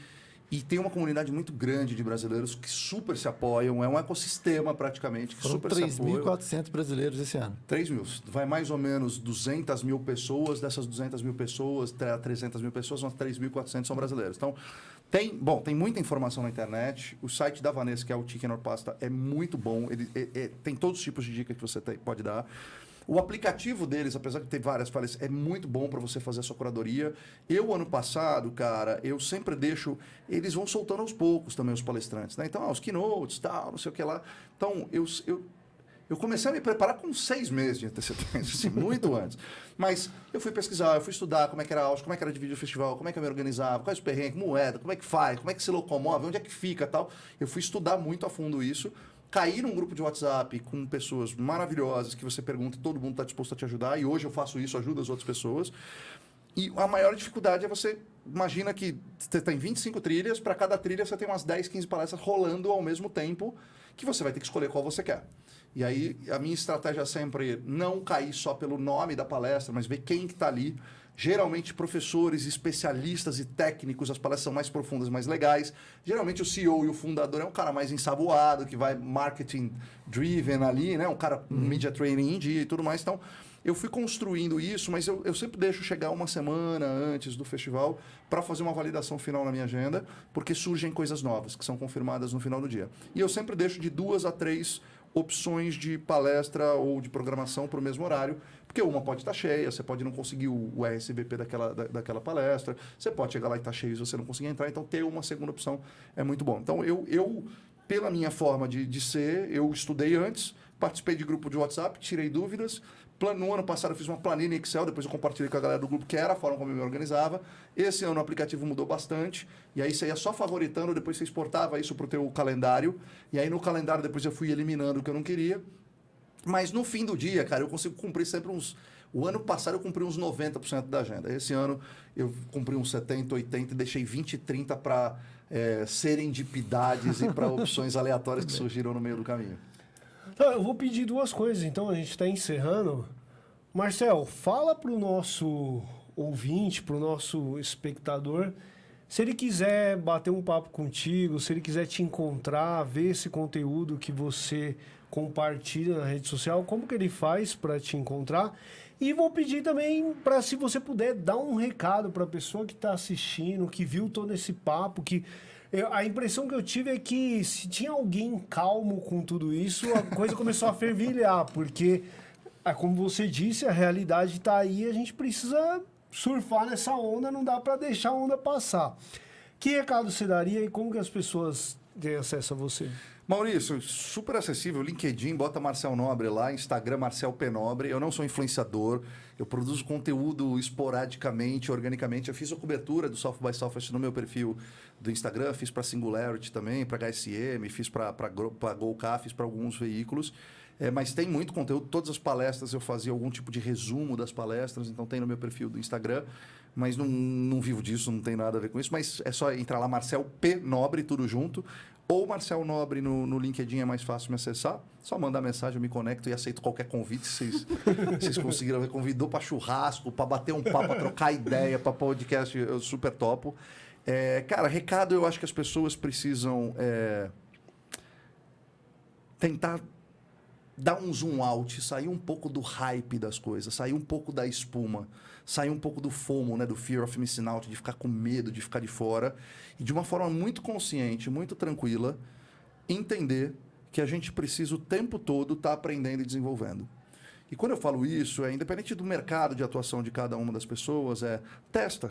E tem uma comunidade muito grande de brasileiros que super se apoiam. É um ecossistema, praticamente, que super se apoia. 3.400 brasileiros esse ano. 3 mil. Vai mais ou menos 200 mil pessoas. Dessas 200 mil pessoas, 300 mil pessoas, umas 3.400 são brasileiros. Então, tem muita informação na internet. O site da Vanessa, que é o Chicken or Pasta, é muito bom. Ele tem todos os tipos de dicas que você pode dar. O aplicativo deles, apesar de ter várias falhas, é muito bom para você fazer a sua curadoria. Ano passado, cara, eu sempre deixo... Eles vão soltando aos poucos também os palestrantes, né? Então, os keynotes, tal, não sei o que lá. Então, eu comecei a me preparar com 6 meses de antecedência, assim, muito antes. Mas eu fui pesquisar, eu fui estudar como é que era a Austin, como é que era dividir o festival, como é que eu me organizava, quais os perrengues, moeda, como é que faz, como é que se locomove, onde é que fica, tal. Eu fui estudar muito a fundo isso. Cair num grupo de WhatsApp com pessoas maravilhosas que você pergunta e todo mundo está disposto a te ajudar. E hoje eu faço isso, ajudo as outras pessoas. E a maior dificuldade é você... Imagina que você tem 25 trilhas, para cada trilha você tem umas 10, 15 palestras rolando ao mesmo tempo, que você vai ter que escolher qual você quer. E aí a minha estratégia é sempre não cair só pelo nome da palestra, mas ver quem que está ali. Geralmente, professores, especialistas e técnicos, as palestras são mais profundas, mais legais. Geralmente, o CEO e o fundador é um cara mais ensaboado, que vai marketing-driven ali, né? Um cara com media training em dia e tudo mais. Então, eu fui construindo isso, mas eu sempre deixo chegar uma semana antes do festival para fazer uma validação final na minha agenda, porque surgem coisas novas, que são confirmadas no final do dia. E eu sempre deixo de 2 a 3 opções de palestra ou de programação para o mesmo horário, porque uma pode estar cheia, você pode não conseguir o RSVP daquela palestra, você pode chegar lá e estar cheio e você não conseguir entrar, então ter uma segunda opção é muito bom. Então, eu pela minha forma de ser, eu estudei antes, participei de grupo de WhatsApp, tirei dúvidas. No ano passado eu fiz uma planilha em Excel, depois eu compartilhei com a galera do grupo, que era a forma como eu me organizava. Esse ano o aplicativo mudou bastante, e aí você ia só favoritando, depois você exportava isso para o teu calendário, e aí no calendário depois eu fui eliminando o que eu não queria. Mas no fim do dia, cara, eu consigo cumprir sempre uns... O ano passado eu cumpri uns 90% da agenda. Esse ano eu cumpri uns 70%, 80% e deixei 20%, 30% para serendipidades e para opções aleatórias que surgiram no meio do caminho. Então, eu vou pedir duas coisas, então a gente está encerrando. Marcel, fala para o nosso ouvinte, para o nosso espectador, se ele quiser bater um papo contigo, se ele quiser te encontrar, ver esse conteúdo que você compartilha na rede social, como que ele faz para te encontrar? E vou pedir também para, se você puder, dar um recado para a pessoa que está assistindo, que viu todo esse papo, que a impressão que eu tive é que se tinha alguém calmo com tudo isso, a coisa começou a fervilhar, porque, como você disse, a realidade está aí, a gente precisa surfar nessa onda, não dá para deixar a onda passar. Que recado você daria e como que as pessoas têm acesso a você? Maurício, super acessível, LinkedIn, bota Marcel Nobre lá, Instagram Marcel P. Nobre. Eu não sou influenciador, eu produzo conteúdo esporadicamente, organicamente. Eu fiz a cobertura do South by Southwest no meu perfil do Instagram, fiz para Singularity também, para HSM, fiz para GoCA, fiz para alguns veículos. Mas tem muito conteúdo, todas as palestras eu fazia algum tipo de resumo das palestras, então tem no meu perfil do Instagram, mas não vivo disso, não tem nada a ver com isso, mas é só entrar lá, Marcel P. Nobre, tudo junto, ou Marcel Nobre no LinkedIn é mais fácil me acessar, só mandar mensagem, eu me conecto e aceito qualquer convite, se vocês conseguiram ver, convidou para churrasco, para bater um papo, para trocar ideia, para podcast, eu super topo. Cara, recado, eu acho que as pessoas precisam tentar dar um zoom out, sair um pouco do hype das coisas, sair um pouco da espuma, sair um pouco do FOMO, né, do Fear of Missing Out, de ficar com medo, de ficar de fora, e de uma forma muito consciente, muito tranquila, entender que a gente precisa o tempo todo estar aprendendo e desenvolvendo. E quando eu falo isso, independente do mercado de atuação de cada uma das pessoas, testa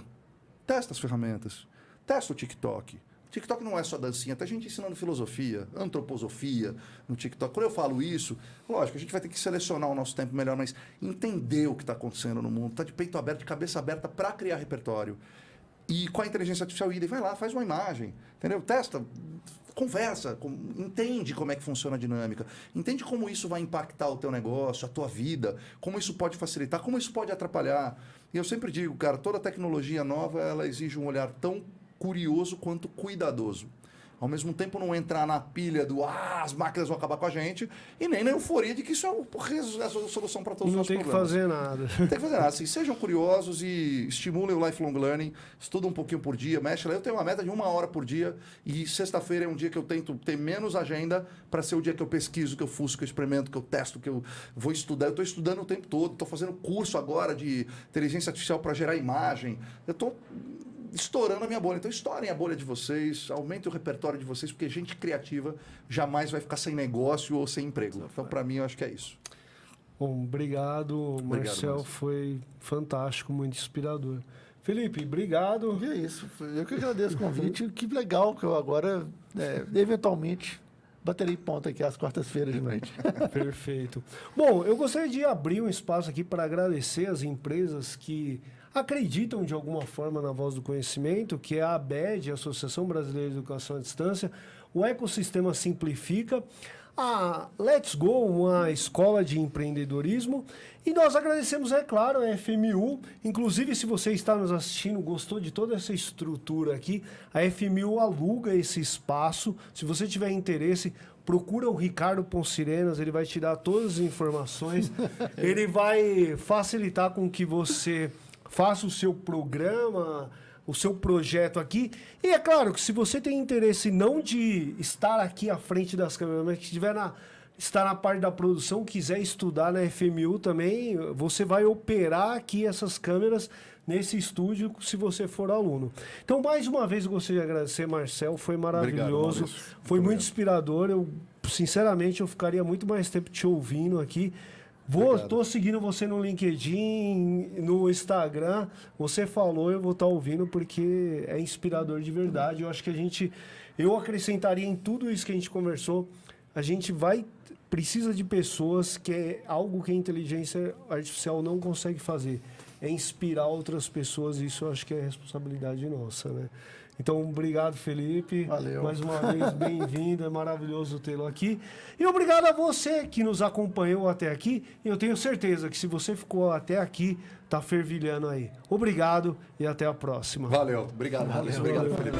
as ferramentas, testa o TikTok. TikTok não é só dancinha, tem gente ensinando filosofia, antroposofia no TikTok. Quando eu falo isso, lógico, a gente vai ter que selecionar o nosso tempo melhor, mas entender o que está acontecendo no mundo, tá de peito aberto, de cabeça aberta para criar repertório. E com a inteligência artificial, vai lá, faz uma imagem, entendeu? Testa, conversa, entende como é que funciona a dinâmica, entende como isso vai impactar o teu negócio, a tua vida, como isso pode facilitar, como isso pode atrapalhar. E eu sempre digo, cara, toda tecnologia nova, ela exige um olhar tão curioso quanto cuidadoso. Ao mesmo tempo, não entrar na pilha do as máquinas vão acabar com a gente, e nem na euforia de que isso é a solução para todos os nossos problemas. Não tem que fazer nada. Não tem que fazer nada. Assim, sejam curiosos e estimulem o lifelong learning, estuda um pouquinho por dia, mexe lá. Eu tenho uma meta de 1 hora por dia, e sexta-feira é um dia que eu tento ter menos agenda para ser o dia que eu pesquiso, que eu fuço, que eu experimento, que eu testo, que eu vou estudar. Eu estou estudando o tempo todo, estou fazendo curso agora de inteligência artificial para gerar imagem. Eu estou estourando a minha bolha. Então, estourem a bolha de vocês, aumentem o repertório de vocês, porque gente criativa jamais vai ficar sem negócio ou sem emprego. Então, para mim, eu acho que é isso. Bom, obrigado, Marcel. Foi fantástico, muito inspirador. Felipe, obrigado. E é isso. Eu que agradeço o convite. Que legal que eu agora, eventualmente, baterei ponto aqui às quartas-feiras de noite. Perfeito. Bom, eu gostaria de abrir um espaço aqui para agradecer as empresas que acreditam de alguma forma na Voz do Conhecimento, que é a ABED, a Associação Brasileira de Educação à Distância, o Ecossistema Simplifica, a Let's Go, uma escola de empreendedorismo, e nós agradecemos, é claro, a FMU. Inclusive, se você está nos assistindo, gostou de toda essa estrutura aqui, a FMU aluga esse espaço. Se você tiver interesse, procura o Ricardo Poncirenas, ele vai te dar todas as informações, ele vai facilitar com que você faça o seu programa, o seu projeto aqui. E é claro que se você tem interesse não de estar aqui à frente das câmeras, mas que estar na parte da produção, quiser estudar na FMU também, você vai operar aqui essas câmeras nesse estúdio se você for aluno. Então, mais uma vez, eu gostaria de agradecer, Marcel, foi maravilhoso, obrigado, foi muito inspirador. Eu, sinceramente, eu ficaria muito mais tempo te ouvindo aqui. Estou seguindo você no LinkedIn, no Instagram. Você falou, eu vou estar ouvindo porque é inspirador de verdade. Eu acho que eu acrescentaria em tudo isso que a gente conversou. A gente precisa de pessoas, que é algo que a inteligência artificial não consegue fazer. É inspirar outras pessoas, e isso eu acho que é responsabilidade nossa, né? Então, obrigado, Felipe. Valeu. Mais uma vez, bem-vindo. É maravilhoso tê-lo aqui. E obrigado a você que nos acompanhou até aqui. E eu tenho certeza que se você ficou até aqui, tá fervilhando aí. Obrigado e até a próxima. Valeu. Obrigado, Maurício. Obrigado, Felipe.